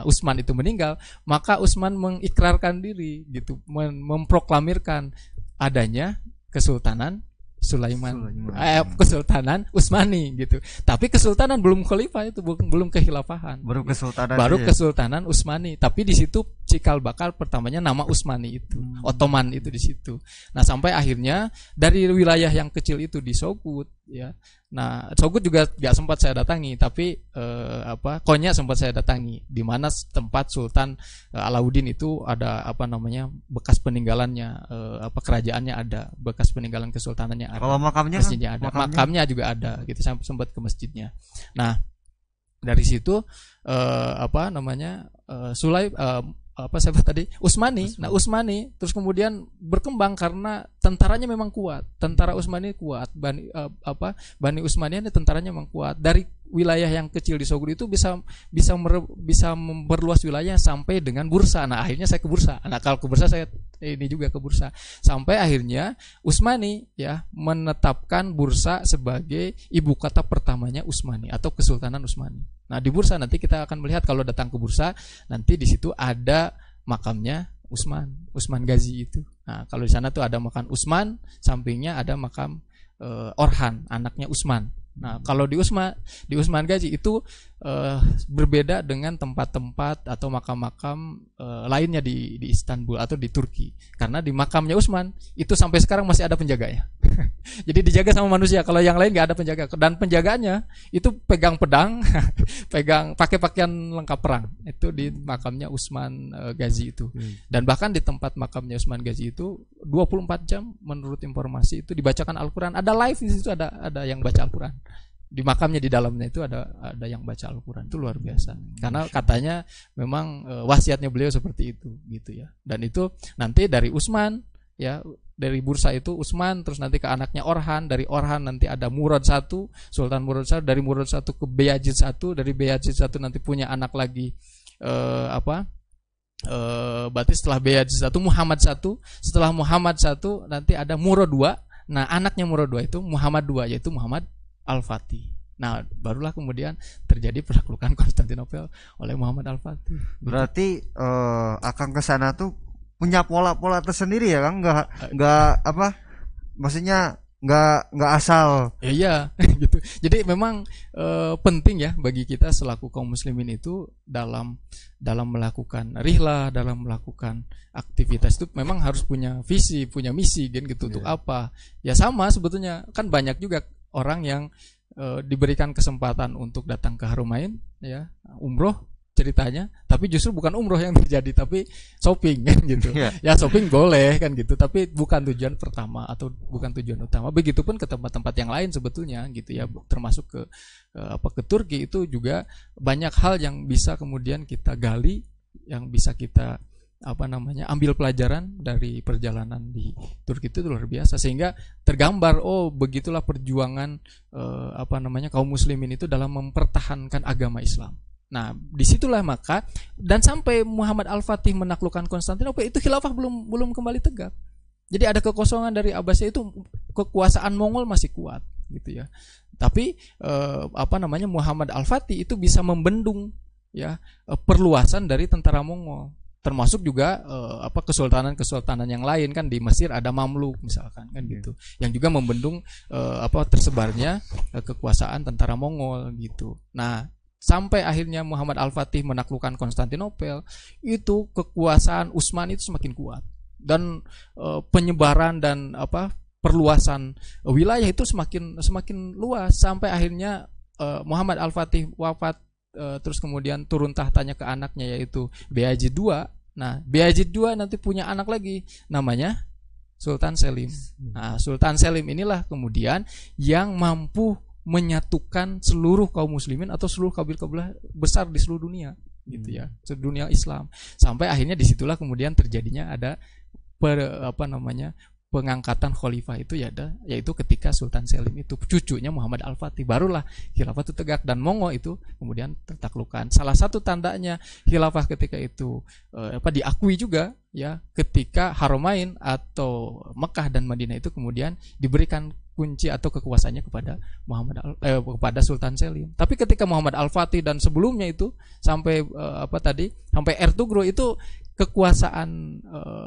Utsman itu meninggal, maka Utsman mengikrarkan diri gitu, memproklamirkan adanya Kesultanan Kesultanan Utsmani gitu. Tapi kesultanan belum khalifah, itu belum kehilafahan. Baru Kesultanan Utsmani. Tapi di situ cikal bakal pertamanya nama Utsmani itu, Ottoman itu di situ. Nah, sampai akhirnya dari wilayah yang kecil itu di Sogut ya. Nah, Sogut juga gak sempat saya datangi, tapi Konya sempat saya datangi, di mana tempat Sultan Alauddin itu ada bekas peninggalannya, kerajaannya ada, bekas peninggalan kesultanannya ada. Kalau makamnya, masjidnya ada, makamnya juga ada gitu. Saya sempat ke masjidnya. Nah, dari situ siapa tadi, Utsmani. Nah Utsmani terus kemudian berkembang karena tentaranya memang kuat, tentara Utsmani kuat, Bani Utsmaniyah ini tentaranya memang kuat. Dari wilayah yang kecil di Soguri itu bisa memperluas wilayah sampai dengan Bursa. Nah akhirnya saya ke Bursa. Nah kalau ke Bursa saya ini juga ke Bursa, sampai akhirnya Utsmani ya menetapkan Bursa sebagai ibu kota pertamanya Utsmani atau Kesultanan Utsmani. Nah di Bursa nanti kita akan melihat, kalau datang ke Bursa nanti di situ ada makamnya Utsman Ghazi itu. Nah kalau di sana tuh ada makam Utsman, sampingnya ada makam Orhan, anaknya Utsman. Nah kalau di Utsman Ghazi itu berbeda dengan tempat-tempat atau makam-makam lainnya di Istanbul atau di Turki, karena di makamnya Utsman itu sampai sekarang masih ada penjaganya. Jadi dijaga sama manusia, kalau yang lain nggak ada penjaga, dan penjaganya itu pegang pedang, pakai pakaian lengkap perang, itu di makamnya Utsman Ghazi itu. Dan bahkan di tempat makamnya Utsman Ghazi itu 24 jam menurut informasi itu dibacakan Al-Quran, ada live di situ, ada yang baca Al-Quran di makamnya, di dalamnya itu ada yang baca Al-Quran. Itu luar biasa, karena katanya memang wasiatnya beliau seperti itu gitu ya. Dan itu nanti dari Utsman ya, dari Bursa itu Utsman, terus nanti ke anaknya Orhan, dari Orhan nanti ada Murad I, Sultan Murad I, dari Murad I ke Beyazid I, dari Beyazid I nanti punya anak lagi berarti setelah Beyazid I Muhammad I, setelah Muhammad I nanti ada Murad II. Nah anaknya Murad II itu Muhammad II, yaitu Muhammad Al-Fatih. Nah barulah kemudian terjadi penaklukan Konstantinopel oleh Muhammad Al-Fatih. Berarti Akang kesana tuh punya pola-pola tersendiri ya Kang, nggak maksudnya nggak asal. Iya gitu. Jadi memang penting ya bagi kita selaku kaum muslimin itu dalam melakukan rihlah, dalam melakukan aktivitas itu memang harus punya visi, punya misi kan gitu. Untuk apa? Ya sama sebetulnya, kan banyak juga orang yang diberikan kesempatan untuk datang ke Harumain ya, umroh ceritanya, tapi justru bukan umroh yang terjadi, tapi shopping kan gitu. Ya shopping boleh kan gitu, tapi bukan tujuan pertama atau bukan tujuan utama. Begitupun ke tempat-tempat yang lain sebetulnya gitu ya, termasuk ke Turki itu juga banyak hal yang bisa kemudian kita gali, yang bisa kita ambil pelajaran dari perjalanan di Turki itu luar biasa, sehingga tergambar begitulah perjuangan kaum muslimin itu dalam mempertahankan agama Islam. Nah, disitulah maka, dan sampai Muhammad Al-Fatih menaklukkan Konstantinopel itu khilafah belum kembali tegak. Jadi ada kekosongan dari Abbasiyah, itu kekuasaan Mongol masih kuat gitu ya. Tapi Muhammad Al-Fatih itu bisa membendung ya perluasan dari tentara Mongol. Termasuk juga kesultanan yang lain kan, di Mesir ada Mamluk misalkan kan gitu, yang juga membendung tersebarnya kekuasaan tentara Mongol gitu. Nah, sampai akhirnya Muhammad Al-Fatih menaklukkan Konstantinopel, itu kekuasaan Utsman itu semakin kuat, dan penyebaran dan perluasan wilayah itu semakin luas, sampai akhirnya Muhammad Al-Fatih wafat, terus kemudian turun tahtanya ke anaknya yaitu Beyazid II. Nah Beyazid II nanti punya anak lagi namanya Sultan Selim. Nah Sultan Selim inilah kemudian yang mampu menyatukan seluruh kaum muslimin atau seluruh kabilah besar di seluruh dunia gitu ya, seluruh dunia Islam. Sampai akhirnya disitulah kemudian terjadinya ada pengangkatan khalifah itu yaitu ketika Sultan Selim itu cucunya Muhammad Al-Fatih, barulah khilafah itu tegak dan Mongol itu kemudian tertaklukkan. Salah satu tandanya khilafah ketika itu diakui juga ya, ketika Haromain atau Mekah dan Madinah itu kemudian diberikan kunci atau kekuasaannya kepada kepada Sultan Selim. Tapi ketika Muhammad Al-Fatih dan sebelumnya itu sampai sampai Ertugrul itu kekuasaan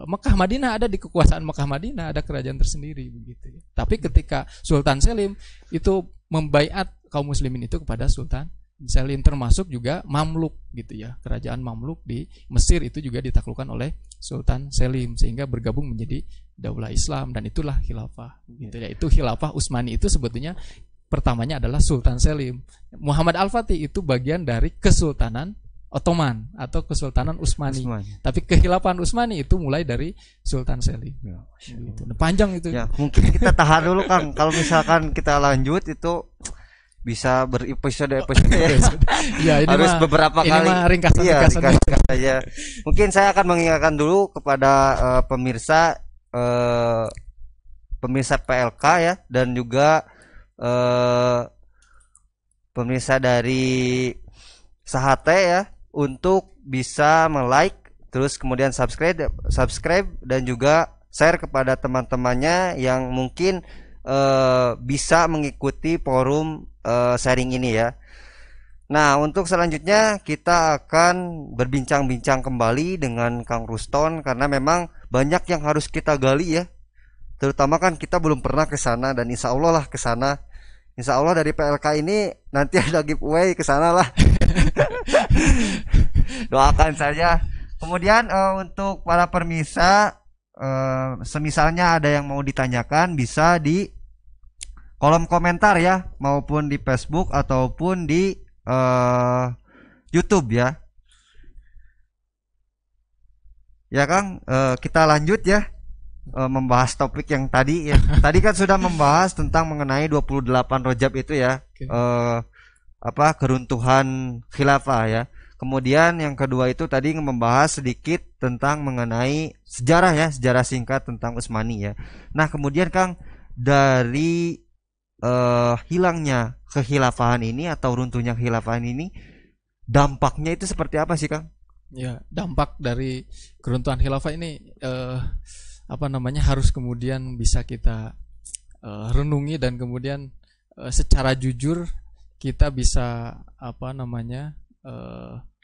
Mekah Madinah ada di kekuasaan Mekah Madinah, ada kerajaan tersendiri begitu ya. Tapi ketika Sultan Selim itu membaiat kaum muslimin itu kepada Sultan Selim, termasuk juga Mamluk gitu ya, kerajaan Mamluk di Mesir itu juga ditaklukkan oleh Sultan Selim sehingga bergabung menjadi daulah Islam, dan itulah khilafah gitu ya. Itu khilafah Utsmani itu sebetulnya pertamanya adalah Sultan Selim. Muhammad Al-Fatih itu bagian dari Kesultanan Ottoman atau Kesultanan Utsmani. Tapi kekhilafan Utsmani itu mulai dari Sultan Selim. Ya, gitu. Panjang itu. Ya, mungkin kita tahan dulu Kang. Kalau misalkan kita lanjut itu bisa berepisode-episode ya. Ya, ini Harus mah, beberapa ini kali. mah ringkasan-ringkasan. Iya, ringkas saja. Mungkin saya akan mengingatkan dulu kepada pemirsa pemirsa PLK ya, dan juga pemirsa dari Sahate ya, untuk bisa like, terus kemudian subscribe dan juga share kepada teman-temannya yang mungkin bisa mengikuti forum sharing ini ya. Nah, untuk selanjutnya kita akan berbincang-bincang kembali dengan Kang Ruston, karena memang banyak yang harus kita gali ya. Terutama kan kita belum pernah ke sana, dan insya Allah lah ke sana. Insya Allah dari PLK ini nanti ada giveaway ke sana lah. Doakan saja. Kemudian untuk para pemirsa, semisalnya ada yang mau ditanyakan, bisa di kolom komentar ya, maupun di Facebook ataupun di YouTube ya. Ya Kang, kita lanjut ya, membahas topik yang tadi ya. Tadi kan sudah membahas tentang mengenai 28 Rajab itu ya. Oke. Keruntuhan khilafah ya. Kemudian yang kedua itu tadi membahas sedikit tentang mengenai sejarah ya, sejarah singkat tentang Utsmani ya. Nah, kemudian Kang, dari hilangnya kekhilafahan ini atau runtuhnya kekhilafahan ini, dampaknya itu seperti apa sih Kang? Ya, dampak dari keruntuhan khilafah ini harus kemudian bisa kita renungi, dan kemudian secara jujur kita bisa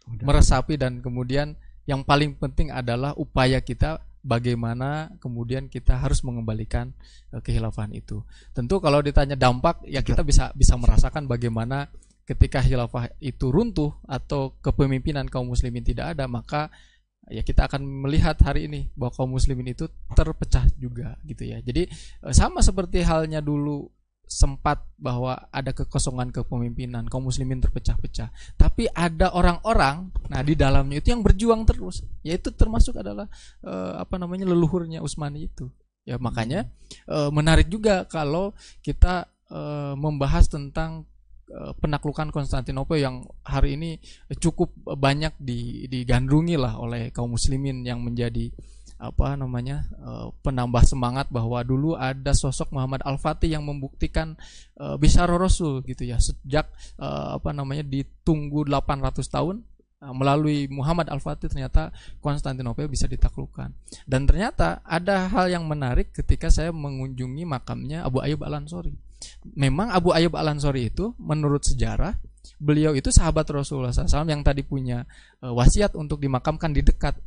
meresapi, dan kemudian yang paling penting adalah upaya kita bagaimana kemudian kita harus mengembalikan kekhilafahan itu. Tentu kalau ditanya dampak, ya kita bisa merasakan bagaimana ketika khilafah itu runtuh atau kepemimpinan kaum muslimin tidak ada, maka ya kita akan melihat hari ini bahwa kaum muslimin itu terpecah juga gitu ya. Jadi sama seperti halnya dulu sempat bahwa ada kekosongan kepemimpinan, kaum muslimin terpecah-pecah, tapi ada orang-orang di dalamnya itu yang berjuang terus, yaitu termasuk adalah leluhurnya Utsmani itu ya. Makanya menarik juga kalau kita membahas tentang penaklukan Konstantinopel yang hari ini cukup banyak digandrungi lah oleh kaum muslimin, yang menjadi penambah semangat bahwa dulu ada sosok Muhammad Al-Fatih yang membuktikan Bisyarah Rasul gitu ya. Sejak ditunggu 800 tahun, melalui Muhammad Al-Fatih ternyata Konstantinopel bisa ditaklukkan. Dan ternyata ada hal yang menarik ketika saya mengunjungi makamnya Abu Ayyub Al-Ansori. Memang Abu Ayyub Al-Ansori itu menurut sejarah, beliau itu sahabat Rasulullah SAW yang tadi punya wasiat untuk dimakamkan di dekat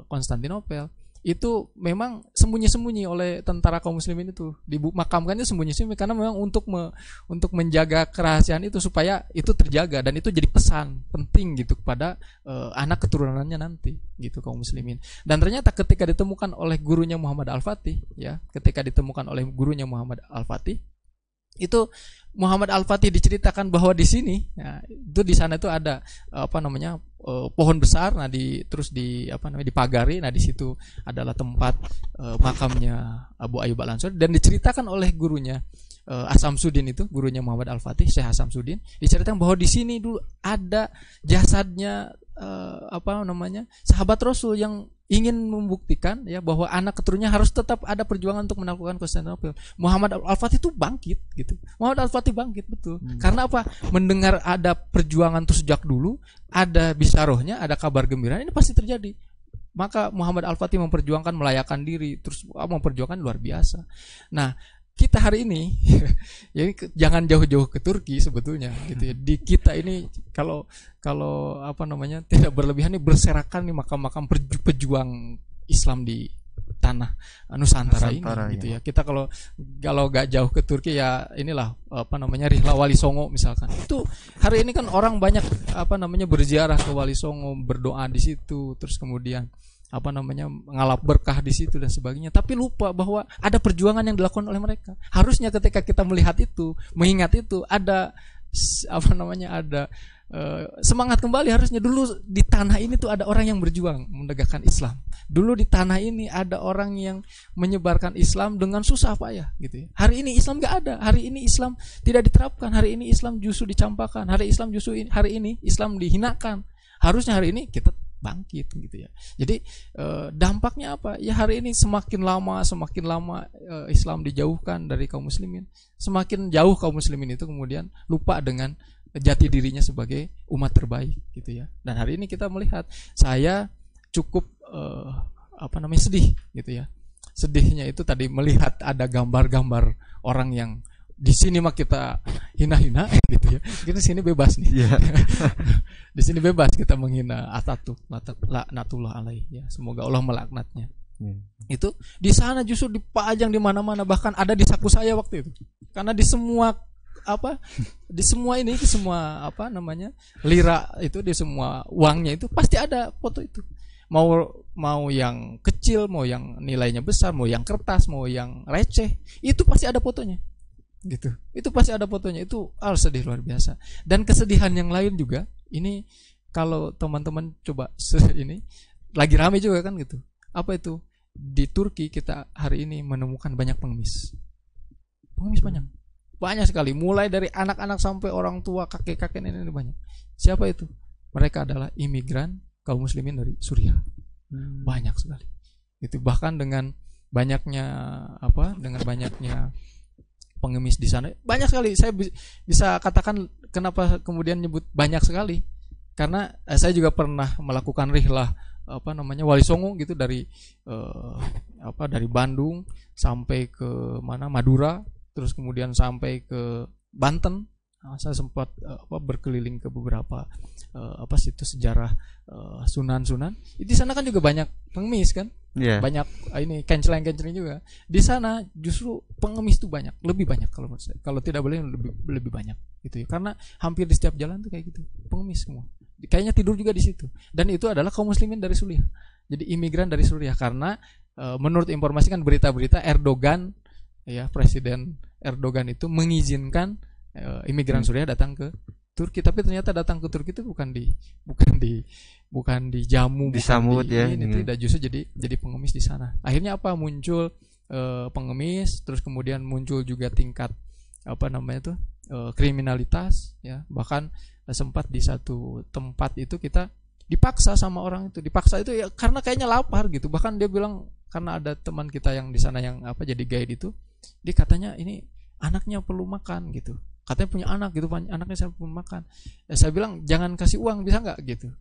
Konstantinopel. Itu memang sembunyi-sembunyi oleh tentara kaum muslimin itu, dimakamkannya sembunyi-sembunyi, karena memang untuk menjaga kerahasiaan itu, supaya itu terjaga, dan itu jadi pesan penting gitu kepada anak keturunannya nanti gitu, kaum muslimin. Dan ternyata ketika ditemukan oleh gurunya Muhammad Al-Fatih ya, itu Muhammad Al-Fatih diceritakan bahwa di sini ya, itu di sana itu ada pohon besar, terus dipagari, di situ adalah tempat makamnya Abu Ayyub Al-Ansori, dan diceritakan oleh gurunya As-Samsuddin, itu gurunya Muhammad Al-Fatih, Syekh As-Samsuddin, diceritakan bahwa di sini dulu ada jasadnya sahabat Rasul yang ingin membuktikan ya bahwa anak keturunannya harus tetap ada perjuangan untuk menaklukkan Konstantinopel. Muhammad Al-Fatih itu bangkit gitu. Muhammad Al-Fatih bangkit betul. Karena apa? Mendengar ada perjuangan itu sejak dulu, ada bisarohnya, ada kabar gembira, ini pasti terjadi. Maka Muhammad Al-Fatih memperjuangkan, melayakan diri, terus memperjuangkan luar biasa. Nah, kita hari ini ya jangan jauh-jauh ke Turki sebetulnya gitu ya. Di kita ini kalau tidak berlebihan nih, berserakan nih makam-makam pejuang Islam di tanah Nusantara ini gitu ya. Kita kalau gak jauh ke Turki ya, inilah Rihla Wali Songo misalkan. Itu hari ini kan orang banyak berziarah ke Wali Songo, berdoa di situ, terus kemudian ngalap berkah di situ dan sebagainya, tapi lupa bahwa ada perjuangan yang dilakukan oleh mereka. Harusnya ketika kita melihat itu, mengingat itu, ada semangat kembali. Harusnya dulu di tanah ini tuh ada orang yang berjuang menegakkan Islam. Dulu di tanah ini ada orang yang menyebarkan Islam dengan susah payah gitu ya. Hari ini Islam gak ada. Hari ini Islam tidak diterapkan. Hari ini Islam justru dicampakkan. Hari ini Islam dihinakan. Harusnya hari ini kita bangkit gitu ya. Jadi dampaknya apa? Ya hari ini semakin lama Islam dijauhkan dari kaum muslimin. Semakin jauh kaum muslimin itu kemudian lupa dengan jati dirinya sebagai umat terbaik gitu ya. Dan hari ini kita melihat, saya cukup sedih gitu ya. Sedihnya itu tadi melihat ada gambar-gambar orang yang di sini mah kita hina-hina gitu ya. Kita sini bebas nih. Yeah. Di sini bebas kita menghina Ataturk, laknatullah alaih ya. Semoga Allah melaknatnya. Itu di sana justru dipajang di mana-mana, bahkan ada di saku saya waktu itu. Karena di semua lira itu, di semua uangnya itu pasti ada foto itu. Mau yang kecil, mau yang nilainya besar, mau yang kertas, mau yang receh, itu pasti ada fotonya. Gitu. Itu pasti ada fotonya. Itu sedih luar biasa. Dan kesedihan yang lain juga, ini kalau teman-teman coba ini lagi rame juga kan gitu. Apa itu? Di Turki kita hari ini menemukan banyak pengemis. Pengemis banyak. Banyak sekali, mulai dari anak-anak sampai orang tua, kakek-kakek, nenek banyak. Siapa itu? Mereka adalah imigran kaum muslimin dari Suriah. Banyak sekali. Itu bahkan dengan banyaknya pengemis di sana banyak sekali. Saya bisa katakan kenapa kemudian nyebut banyak sekali, karena saya juga pernah melakukan rihlah Wali Songo gitu dari Bandung sampai ke Madura, terus kemudian sampai ke Banten. Saya sempat berkeliling ke beberapa situs sejarah, sunan-sunan. Di sana kan juga banyak pengemis kan. Yeah. Banyak ini kenceleng-kenceleng juga. Di sana justru pengemis itu lebih banyak kalau menurut saya. Kalau tidak boleh lebih banyak gitu ya. Karena hampir di setiap jalan tuh kayak gitu, pengemis semua. Kayaknya tidur juga di situ. Dan itu adalah kaum muslimin dari Suriah. Jadi imigran dari Suriah, karena menurut informasi kan berita-berita Erdogan ya, Presiden Erdogan itu mengizinkan imigran Suriah datang ke Turki, tapi ternyata datang ke Turki itu bukan dijamu, disambut ya. Tidak, justru jadi pengemis di sana. Akhirnya muncul pengemis, terus kemudian muncul juga tingkat kriminalitas ya. Bahkan sempat di satu tempat itu kita dipaksa sama orang itu. Dipaksa itu ya karena kayaknya lapar gitu. Bahkan dia bilang, karena ada teman kita yang di sana yang jadi guide itu, dia katanya ini anaknya perlu makan gitu. Katanya punya anak gitu, anaknya saya perlu makan. Saya bilang jangan kasih uang, bisa nggak gitu.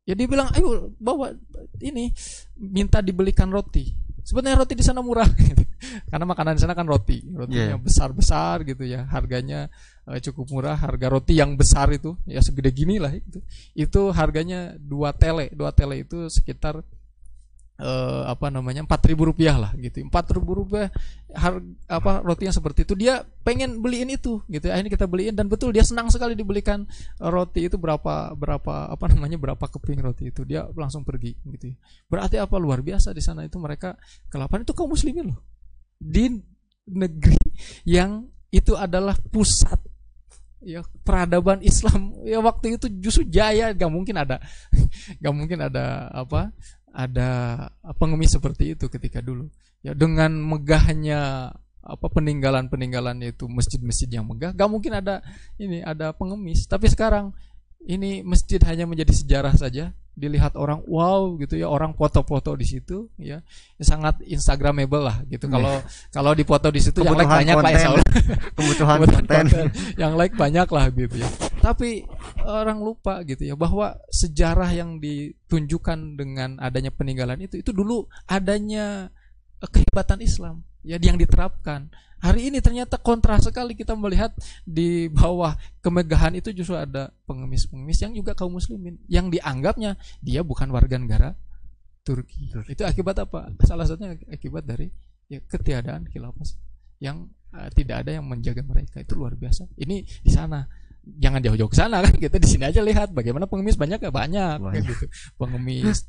Ya dia bilang ayo bawa ini, minta dibelikan roti. Sebenarnya roti di sana murah gitu. Karena makanan di sana kan rotinya besar-besar gitu ya. Harganya cukup murah. Harga roti yang besar itu ya segede gini lah itu. Itu harganya 2 tele. 2 tele itu sekitar 4.000 rupiah lah gitu. 4.000 rupiah roti yang seperti itu. Dia pengen beliin itu gitu. Akhirnya kita beliin, dan betul dia senang sekali dibelikan roti itu berapa keping roti itu. Dia langsung pergi gitu. Berarti luar biasa di sana itu mereka kelaparan. Itu kaum muslimin loh. Di negeri yang itu adalah pusat ya peradaban Islam ya, waktu itu justru jaya. Gak mungkin ada pengemis seperti itu ketika dulu ya, dengan megahnya peninggalan itu, masjid-masjid yang megah, gak mungkin ada pengemis. Tapi sekarang ini masjid hanya menjadi sejarah saja, dilihat orang wow gitu ya, orang foto-foto di situ ya, sangat instagramable lah gitu. Kalau dipoto di situ yang like banyak lah, kebutuhan konten yang like banyak lah gitu ya. Tapi orang lupa gitu ya, bahwa sejarah yang ditunjukkan dengan adanya peninggalan itu dulu adanya kehebatan Islam ya yang diterapkan. Hari ini ternyata kontra sekali, kita melihat di bawah kemegahan itu justru ada pengemis-pengemis yang juga kaum muslimin, yang dianggapnya dia bukan warga negara Turki. Itu akibat apa? Salah satunya akibat dari ketiadaan khilafah yang tidak ada yang menjaga mereka. Itu luar biasa. Ini di sana. Jangan jauh-jauh ke sana kan, kita di sini aja lihat bagaimana pengemis banyak gitu. Pengemis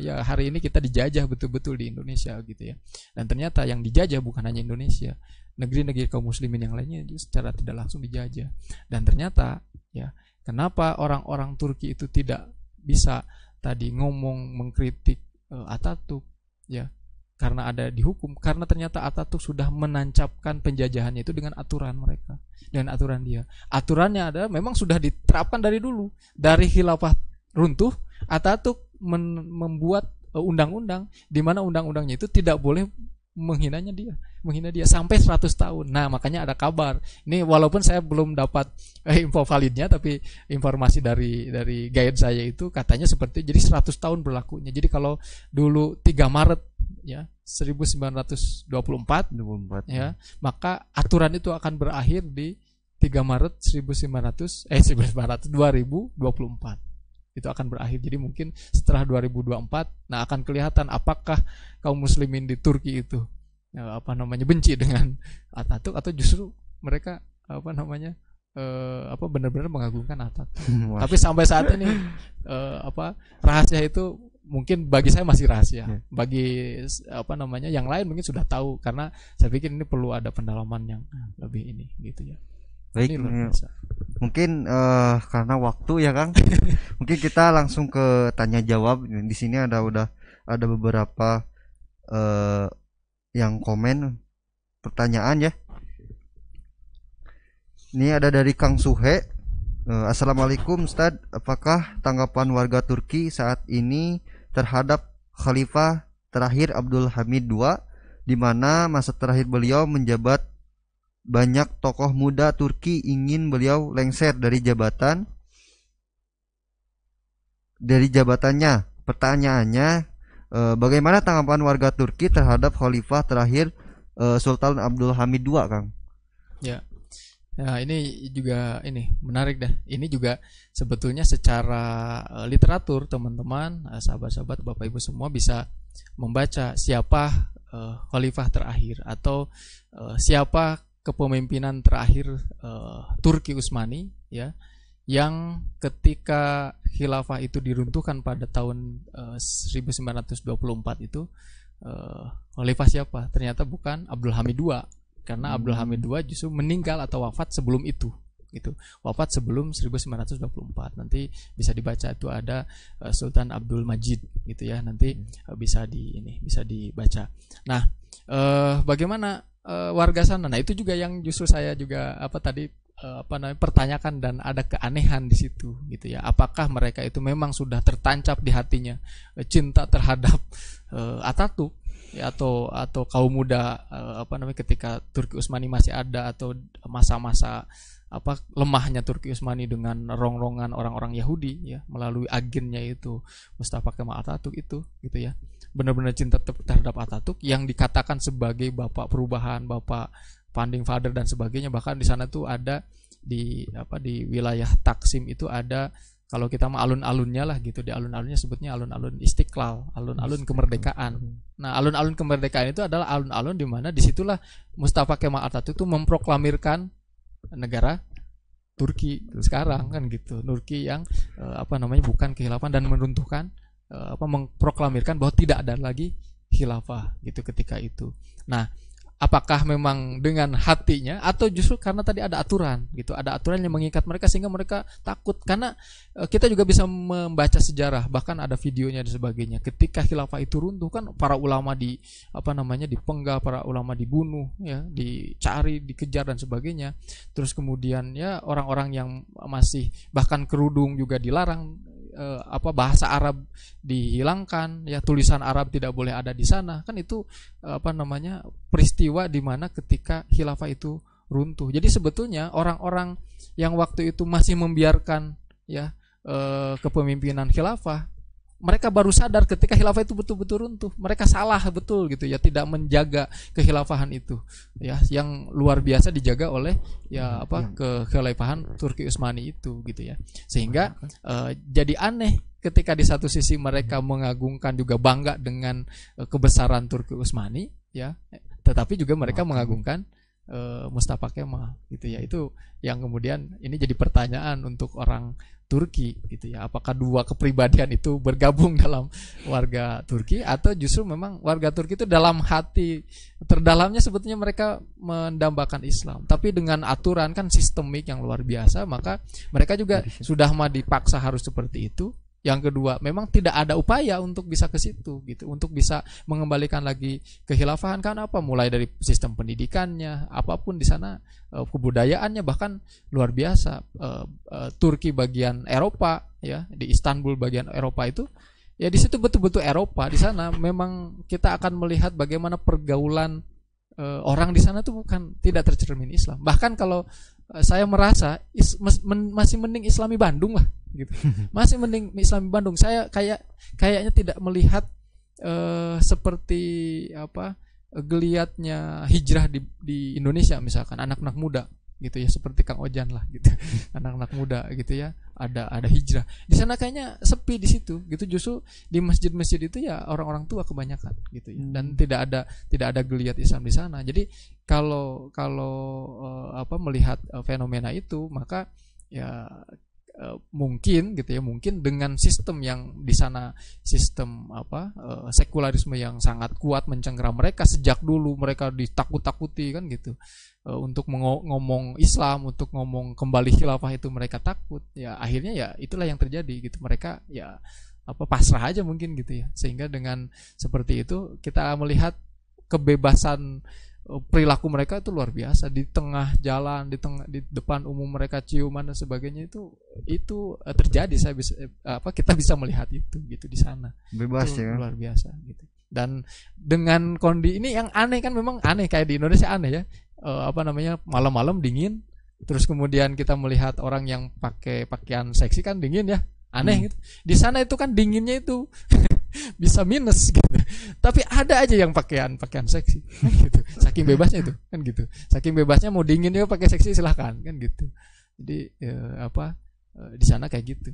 ya hari ini kita dijajah betul-betul di Indonesia gitu ya. Dan ternyata yang dijajah bukan hanya Indonesia, negeri-negeri kaum muslimin yang lainnya secara tidak langsung dijajah. Dan ternyata ya Kenapa orang-orang Turki itu tidak bisa tadi ngomong mengkritik Atatürk, ya? Karena ada dihukum, karena ternyata Atatürk sudah menancapkan penjajahannya itu dengan aturan mereka, dengan aturan dia. Aturannya ada memang sudah diterapkan dari dulu. Dari khilafah runtuh, Atatürk membuat undang-undang di mana undang-undangnya itu tidak boleh menghina dia sampai 100 tahun. Nah, makanya ada kabar. Ini walaupun saya belum dapat info validnya, tapi informasi dari guide saya itu katanya seperti jadi 100 tahun berlakunya. Jadi kalau dulu 3 Maret ya 1924 ya, maka aturan itu akan berakhir di 3 Maret 2024. Itu akan berakhir. Jadi mungkin setelah 2024, nah akan kelihatan apakah kaum muslimin di Turki itu benci dengan Atatürk atau justru mereka benar-benar mengagungkan Atatürk. Tapi sampai saat ini rahasia itu mungkin bagi saya masih rahasia. Bagi yang lain mungkin sudah tahu, karena saya pikir ini perlu ada pendalaman yang lebih ini gitu ya. Baik, mungkin karena waktu ya Kang, mungkin kita langsung ke tanya jawab. Di sini udah ada beberapa yang komen pertanyaan ya. Ini ada dari Kang Suhe. Assalamualaikum Ustadz, apakah tanggapan warga Turki saat ini terhadap Khalifah terakhir Abdul Hamid II, di mana masa terakhir beliau menjabat? Banyak tokoh muda Turki ingin beliau lengser dari jabatannya. Pertanyaannya, bagaimana tanggapan warga Turki terhadap Khalifah terakhir Sultan Abdul Hamid II, Kang? Ya. Nah, ini juga menarik dah. Ini juga sebetulnya secara literatur teman-teman, sahabat-sahabat, Bapak Ibu semua bisa membaca siapa Khalifah terakhir atau siapa kepemimpinan terakhir Turki Utsmani ya, yang ketika khilafah itu diruntuhkan pada tahun 1924 itu khalifah siapa? Ternyata bukan Abdul Hamid II, karena Abdul Hamid II justru meninggal atau wafat sebelum itu gitu. Wafat sebelum 1924. Nanti bisa dibaca, itu ada Sultan Abdul Majid gitu ya. Nanti bisa dibaca. Nah, bagaimana warga sana? Nah, itu juga yang justru saya juga pertanyakan, dan ada keanehan di situ gitu ya. Apakah mereka itu memang sudah tertancap di hatinya cinta terhadap Atatürk ya, atau kaum muda ketika Turki Utsmani masih ada, atau masa-masa lemahnya Turki Utsmani dengan rongrongan orang-orang Yahudi ya, melalui agennya itu Mustafa Kemal Atatürk itu gitu ya. Benar-benar cinta terhadap Atatürk yang dikatakan sebagai bapak perubahan, bapak founding father dan sebagainya. Bahkan di sana tuh ada di wilayah Taksim itu ada, kalau kita mah alun-alunnya lah gitu, di alun-alunnya sebutnya alun-alun Istiqlal, alun-alun kemerdekaan. Nah, alun-alun kemerdekaan itu adalah alun-alun di mana disitulah Mustafa Kemal Atatürk itu memproklamirkan negara Turki sekarang kan gitu. Turki yang bukan kekhilafan, dan meruntuhkan memproklamirkan bahwa tidak ada lagi khilafah gitu ketika itu. Nah, apakah memang dengan hatinya atau justru karena tadi ada aturan gitu, ada aturan yang mengikat mereka sehingga mereka takut? Karena kita juga bisa membaca sejarah, bahkan ada videonya dan sebagainya. Ketika khilafah itu runtuh kan para ulama dipenggal, para ulama dibunuh ya, dicari, dikejar dan sebagainya. Terus kemudian ya orang-orang yang masih, bahkan kerudung juga dilarang, bahasa Arab dihilangkan ya, tulisan Arab tidak boleh ada di sana. Kan itu peristiwa di mana ketika khilafah itu runtuh. Jadi sebetulnya orang-orang yang waktu itu masih membiarkan ya kepemimpinan khilafah, mereka baru sadar ketika khilafah itu betul-betul runtuh. Mereka salah betul gitu ya, tidak menjaga kekhilafahan itu ya, yang luar biasa dijaga oleh kekhilafahan Turki Utsmani itu gitu ya. Sehingga jadi aneh ketika di satu sisi mereka mengagungkan, juga bangga dengan kebesaran Turki Utsmani ya, tetapi juga mereka mengagungkan Mustafa Kemal gitu ya. Itu yang kemudian ini jadi pertanyaan untuk orang Turki gitu ya. Apakah dua kepribadian itu bergabung dalam warga Turki, atau justru memang warga Turki itu dalam hati terdalamnya sebetulnya mereka mendambakan Islam, tapi dengan aturan kan sistemik yang luar biasa, maka mereka juga sudah dipaksa harus seperti itu. Yang kedua, memang tidak ada upaya untuk bisa ke situ gitu, untuk bisa mengembalikan lagi kehilafahan. Kan apa, mulai dari sistem pendidikannya, apapun di sana, kebudayaannya bahkan luar biasa. Turki bagian Eropa ya, di Istanbul bagian Eropa itu ya, di situ betul-betul Eropa. Di sana memang kita akan melihat bagaimana pergaulan orang di sana tuh bukan tidak tercermin Islam. Bahkan kalau saya merasa masih mending Islami Bandung lah gitu. Masih mending Islami Bandung. Saya kayaknya tidak melihat seperti apa geliatnya hijrah di Indonesia misalkan, anak-anak muda gitu ya, seperti Kang Ojan lah gitu. Anak-anak muda gitu ya, ada hijrah. Di sana kayaknya sepi di situ gitu. Justru di masjid-masjid itu ya orang-orang tua kebanyakan gitu ya. Dan tidak ada geliat Islam di sana. Jadi kalau melihat fenomena itu, maka ya mungkin gitu ya, mungkin dengan sistem yang di sana, sistem sekularisme yang sangat kuat mencengkeram mereka sejak dulu, mereka ditakut-takuti kan gitu, untuk ngomong Islam, untuk ngomong kembali khilafah itu mereka takut ya. Akhirnya ya itulah yang terjadi gitu, mereka ya pasrah aja mungkin gitu ya. Sehingga dengan seperti itu kita melihat kebebasan perilaku mereka itu luar biasa. Di tengah jalan, di depan umum mereka ciuman dan sebagainya, itu terjadi. Kita bisa melihat itu gitu di sana. Bebas itu ya. Luar biasa gitu. Dan dengan kondisi ini yang aneh kan, memang aneh kayak di Indonesia aneh ya. Malam-malam dingin, terus kemudian kita melihat orang yang pakai pakaian seksi kan dingin ya. Aneh gitu. Di sana itu kan dinginnya itu bisa minus gitu. Tapi ada aja yang pakaian seksi kan gitu. Saking bebasnya itu kan gitu. Saking bebasnya mau dingin juga pakai seksi silahkan kan gitu. Jadi di sana kayak gitu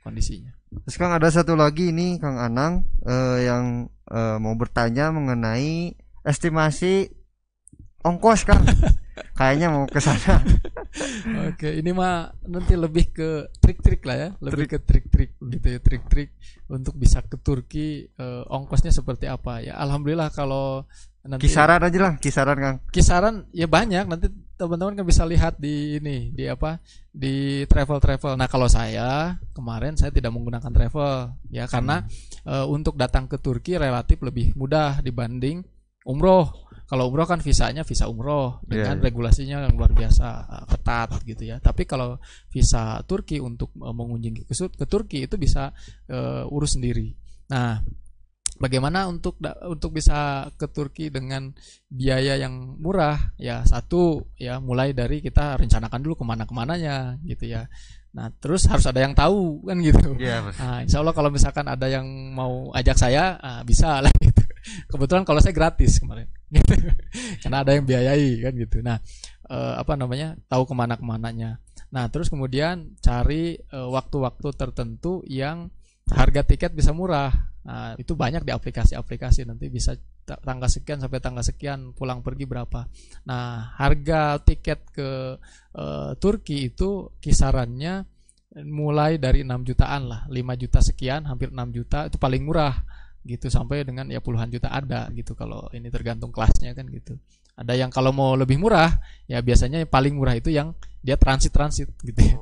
kondisinya. Terus Kang, ada satu lagi ini Kang Anang yang mau bertanya mengenai estimasi ongkos Kang. Kayaknya mau ke sana. Oke, ini mah nanti lebih ke trik-trik lah ya, lebih ke trik-trik gitu ya, trik-trik untuk bisa ke Turki. Ongkosnya seperti apa ya? Alhamdulillah kalau nanti kisaran aja lah, kisaran Kang. Kisaran ya banyak, nanti teman-teman kan bisa lihat di travel. Nah, kalau saya kemarin saya tidak menggunakan travel ya, karena untuk datang ke Turki relatif lebih mudah dibanding umroh. Kalau umroh kan visanya visa umroh dengan regulasinya yang luar biasa ketat gitu ya. Tapi kalau visa Turki untuk mengunjungi ke Turki itu bisa urus sendiri. Nah, bagaimana untuk bisa ke Turki dengan biaya yang murah? Ya, satu ya, mulai dari kita rencanakan dulu kemana-kemananya gitu ya. Nah, terus harus ada yang tahu kan gitu. Nah, insya Allah kalau misalkan ada yang mau ajak saya, bisa lah gitu. Kebetulan kalau saya gratis kemarin gitu. Karena ada yang biayai kan gitu. Nah, tahu kemana-kemananya. Nah, terus kemudian cari waktu-waktu tertentu yang harga tiket bisa murah. Nah, itu banyak di aplikasi-aplikasi, nanti bisa tanggal sekian sampai tanggal sekian, pulang pergi berapa. Nah, harga tiket ke Turki itu kisarannya mulai dari 6 jutaan lah, 5 juta sekian, hampir 6 juta itu paling murah gitu, sampai dengan ya puluhan juta ada gitu. Kalau ini tergantung kelasnya kan gitu. Ada yang kalau mau lebih murah ya biasanya yang paling murah itu yang dia transit gitu ya.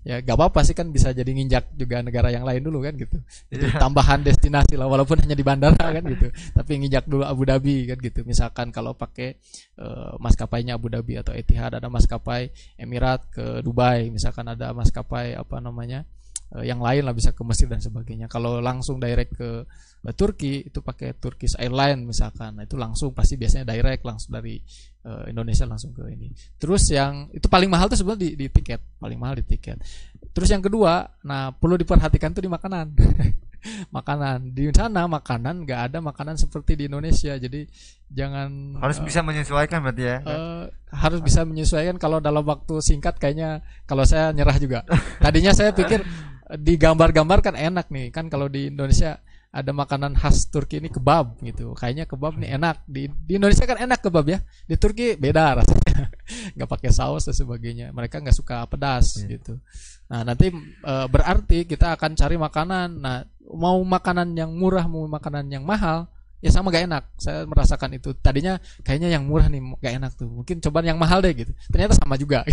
Ya gak apa-apa sih, kan bisa jadi nginjak juga negara yang lain dulu kan gitu. Jadi tambahan destinasi lah, walaupun hanya di bandara kan gitu. Tapi nginjak dulu Abu Dhabi kan gitu. Misalkan kalau pakai maskapainya Abu Dhabi atau Etihad, ada maskapai Emirat ke Dubai, misalkan ada maskapai yang lain lah, bisa ke Mesir dan sebagainya. Kalau langsung direct ke Turki itu pakai Turkish Airlines misalkan, nah itu langsung pasti biasanya direct langsung dari Indonesia langsung ke ini. Terus yang itu paling mahal tuh sebenarnya di tiket, paling mahal di tiket. Terus yang kedua, nah perlu diperhatikan tuh di makanan. Makanan di sana, makanan nggak ada makanan seperti di Indonesia, jadi jangan harus bisa menyesuaikan berarti ya. Harus bisa menyesuaikan. Kalau dalam waktu singkat kayaknya kalau saya nyerah juga. Tadinya saya pikir digambar-gambar kan enak nih kan, kalau di Indonesia ada makanan khas Turki ini kebab gitu, kayaknya kebab nih enak. Di Indonesia kan enak kebab ya, di Turki beda rasanya nggak pakai saus dan sebagainya. Mereka nggak suka pedas gitu. Nah nanti berarti kita akan cari makanan. Nah mau makanan yang murah mau makanan yang mahal, ya sama gak enak. Saya merasakan itu. Tadinya kayaknya yang murah nih gak enak tuh. Mungkin coba yang mahal deh gitu. Ternyata sama juga.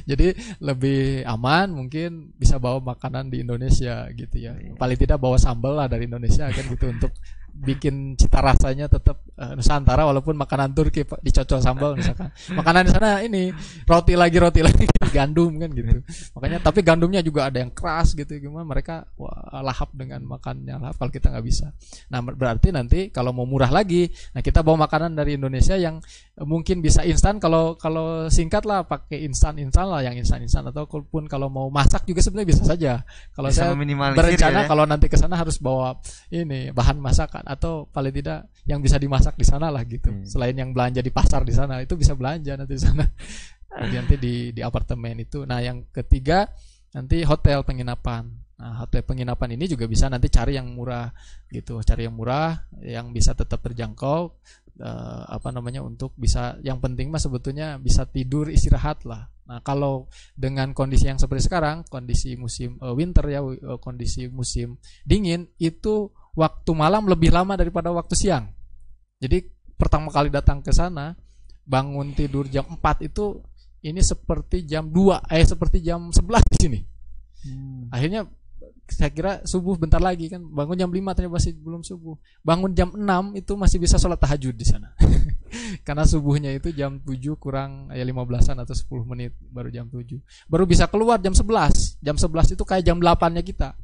Jadi lebih aman mungkin bisa bawa makanan di Indonesia gitu ya. Paling tidak bawa sambal lah dari Indonesia kan gitu untuk bikin cita rasanya tetap Nusantara walaupun makanan Turki dicocol sambal misalkan. Makanan di sana ini roti lagi gandum kan gitu. Makanya tapi gandumnya juga ada yang keras gitu gimana mereka lahap dengan makannya lahap kalau kita nggak bisa. Nah berarti nanti kalau mau murah lagi, nah kita bawa makanan dari Indonesia yang mungkin bisa instan. Kalau singkat lah pakai instan lah yang instan ataupun kalau mau masak juga sebenarnya bisa saja. Kalau saya berencana kalau nanti ke sana harus bawa ini bahan masakan atau paling tidak yang bisa dimasak di sana lah gitu. Selain yang belanja di pasar di sana itu bisa belanja nanti di sana. Nanti di apartemen itu. Nah yang ketiga nanti hotel penginapan. Nah hotel penginapan ini juga bisa nanti cari yang murah gitu, cari yang murah yang bisa tetap terjangkau. Untuk bisa yang penting mah sebetulnya bisa tidur istirahat lah. Nah kalau dengan kondisi yang seperti sekarang, kondisi musim winter ya, kondisi musim dingin itu waktu malam lebih lama daripada waktu siang. Jadi pertama kali datang ke sana bangun tidur jam 4 itu ini seperti jam 2 seperti jam 11 di sini. Akhirnya saya kira subuh bentar lagi kan, bangun jam 5 ternyata masih belum subuh. Bangun jam 6 itu masih bisa sholat tahajud di sana. Karena subuhnya itu jam 7 kurang 15-an atau 10 menit baru jam 7. Baru bisa keluar jam 11. Jam 11 itu kayak jam 8-nya kita.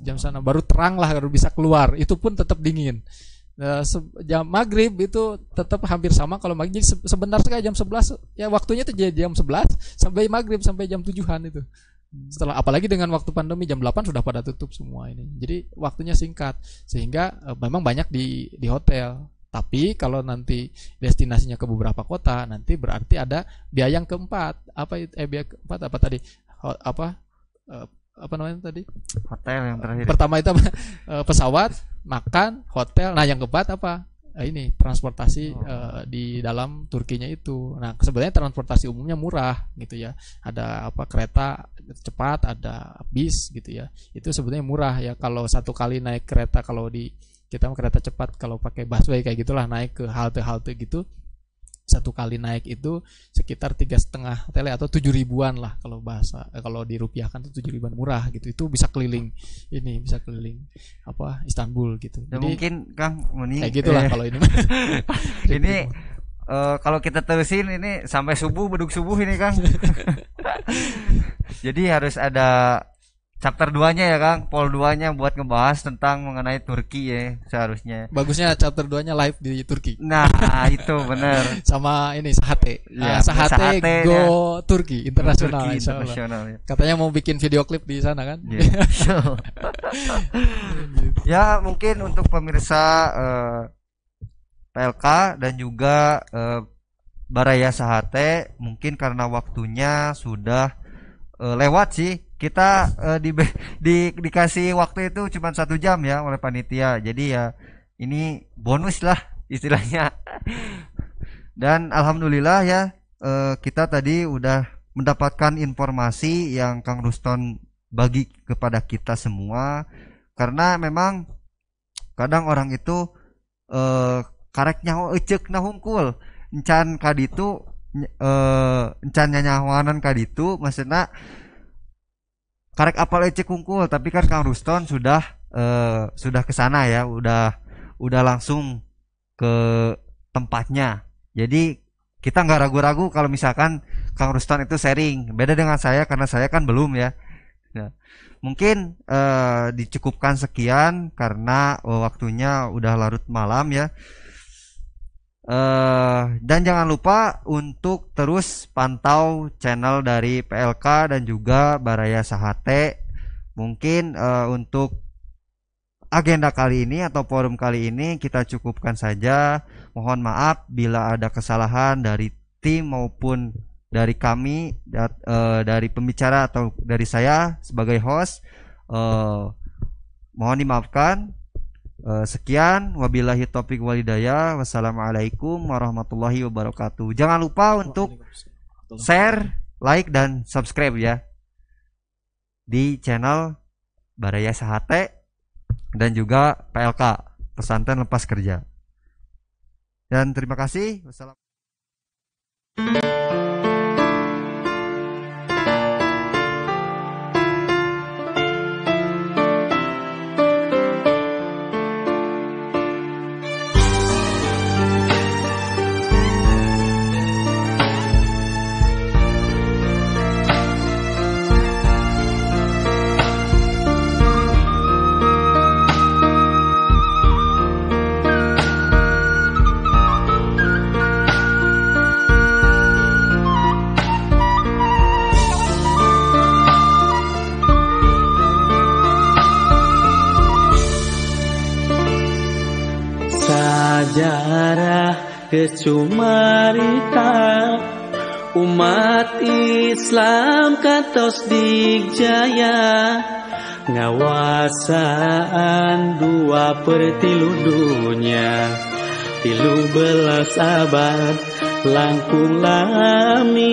Jam sana baru terang lah baru bisa keluar. Itu pun tetap dingin. Jam maghrib itu tetap hampir sama kalau maghrib. Jadi sebentar sekali jam 11 ya waktunya itu jam 11 sampai maghrib sampai jam 7-an itu. Setelah apalagi dengan waktu pandemi jam 8 sudah pada tutup semua ini. Jadi waktunya singkat sehingga memang banyak di hotel. Tapi kalau nanti destinasinya ke beberapa kota nanti berarti ada biaya yang keempat. Biaya keempat apa tadi? Apa namanya tadi? Hotel yang terakhir. Pertama itu pesawat, makan, hotel. Nah yang keempat apa? Ini transportasi di dalam Turkinya itu. Nah sebenarnya transportasi umumnya murah gitu ya. Ada kereta cepat, ada bis gitu ya. Itu sebenarnya murah ya. Kalau satu kali naik kereta kalau kita kereta cepat kalau pakai busway kayak gitulah naik ke halte-halte gitu. Satu kali naik itu sekitar 3,5 tele atau 7 ribuan lah kalau dirupiahkan itu 7 ribuan murah gitu. Itu bisa keliling Istanbul gitu. Jadi mungkin Kang kayak gitulah kalau ini. Ini kalau kita terusin ini sampai subuh beduk subuh ini Kang. Jadi harus ada chapter 2-nya ya Kang, pol 2-nya buat ngebahas tentang mengenai Turki ya seharusnya. Bagusnya chapter 2-nya live di Turki. Nah, itu benar. Sama ini Sahate. Ya, Sahate Go ya. Turki internasional ya. Katanya mau bikin video klip di sana kan? Yeah. Ya, mungkin untuk pemirsa PLK dan juga Baraya Sahate mungkin karena waktunya sudah lewat sih. Kita dikasih waktu itu cuma 1 jam ya oleh panitia. Jadi ya ini bonus lah istilahnya. Dan alhamdulillah ya kita tadi udah mendapatkan informasi yang Kang Ruston bagi kepada kita semua. Karena memang kadang orang itu karek nyaho ecek na hungkul encan kaditu encan nyanyawanan kaditu maksudna karek apal ecek hungkul, tapi kan Kang Ruston sudah ke sana ya, udah langsung ke tempatnya. Jadi kita nggak ragu-ragu kalau misalkan Kang Ruston itu sharing. Beda dengan saya karena saya kan belum ya. Nah, mungkin dicukupkan sekian karena waktunya udah larut malam ya. Dan jangan lupa untuk terus pantau channel dari PLK dan juga Baraya Sahate. Mungkin untuk agenda kali ini atau forum kali ini kita cukupkan saja. Mohon maaf bila ada kesalahan dari tim maupun dari kami, dari pembicara atau dari saya sebagai host. Mohon dimaafkan. Sekian, wabillahi taufiq walhidayah. Wassalamualaikum warahmatullahi wabarakatuh. Jangan lupa untuk share, like, dan subscribe ya di channel Baraya Sahate dan juga PLK Pesantren Lepas Kerja. Dan terima kasih. Wassalamualaikum. Sejarah kecumarita umat Islam kantos digjaya ngawasaan 2/3 dunia 13 abad langkung lamina.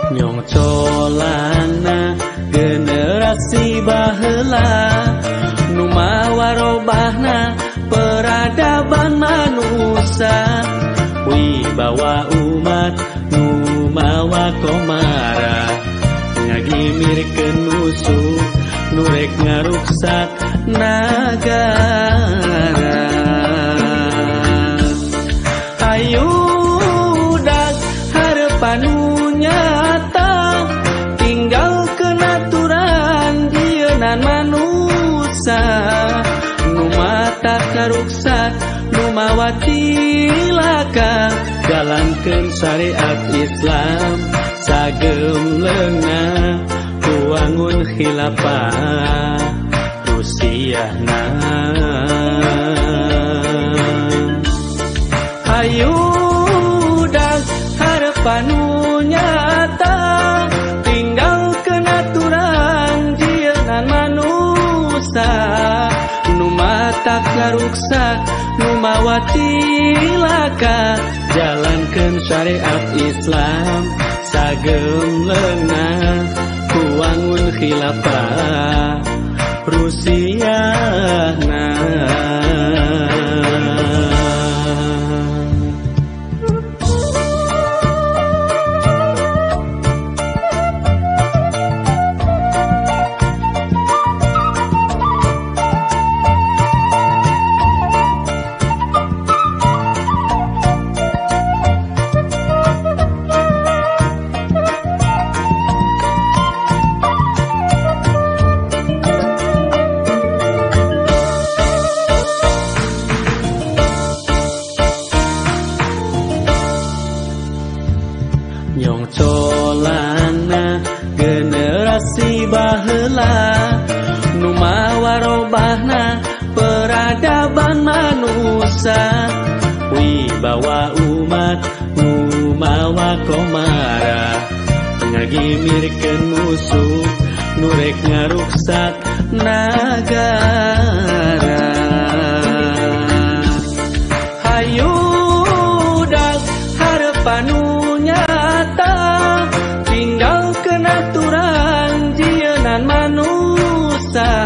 Nyong colana generasi baheula nu mawa robahna peradaban manusia wibawa umat nu mawa komara ngagimirkeun musuh nu rek ngaruksak nagara. Ayudak harapan nyata tinggalkeun aturan dieunana manusia nu matak ngaruksak nu mawa cilaka jalankeun syariat Islam sagem leungna kuangun khilafah Rusiana. Ayudak harapan nyata tinggalkeun aturan dieunana manusia nu matak ngaruksak nu mawa cilaka jalankeun syariat Islam sagem leungna kuangun khilafah Rusiana. Nyong colana generasi baheula nu mawa robahna peradaban manusia wibawa umat nu mawa komara ngagimirkeun musuh nu rek ngaruksak nagara. Hayudak harapan nyata tinggalkeun aturan dieunana manusia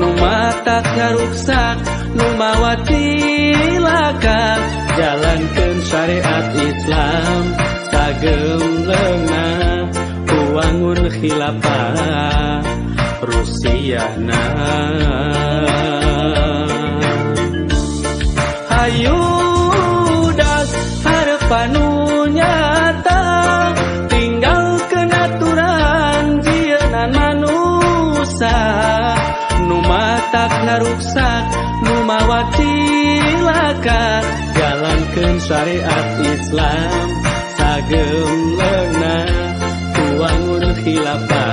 nu matak ngaruksak nu mawa cilaka jalankeun syariat Islam sagem leungna kuangun khilafah Rusiana. Hayudak harapan nyata tinggalkeun aturan dieunana manusia nu matak ngaruksak nu mawa cilaka jalankeun syariat Islam sagem leungna kuangun khilafah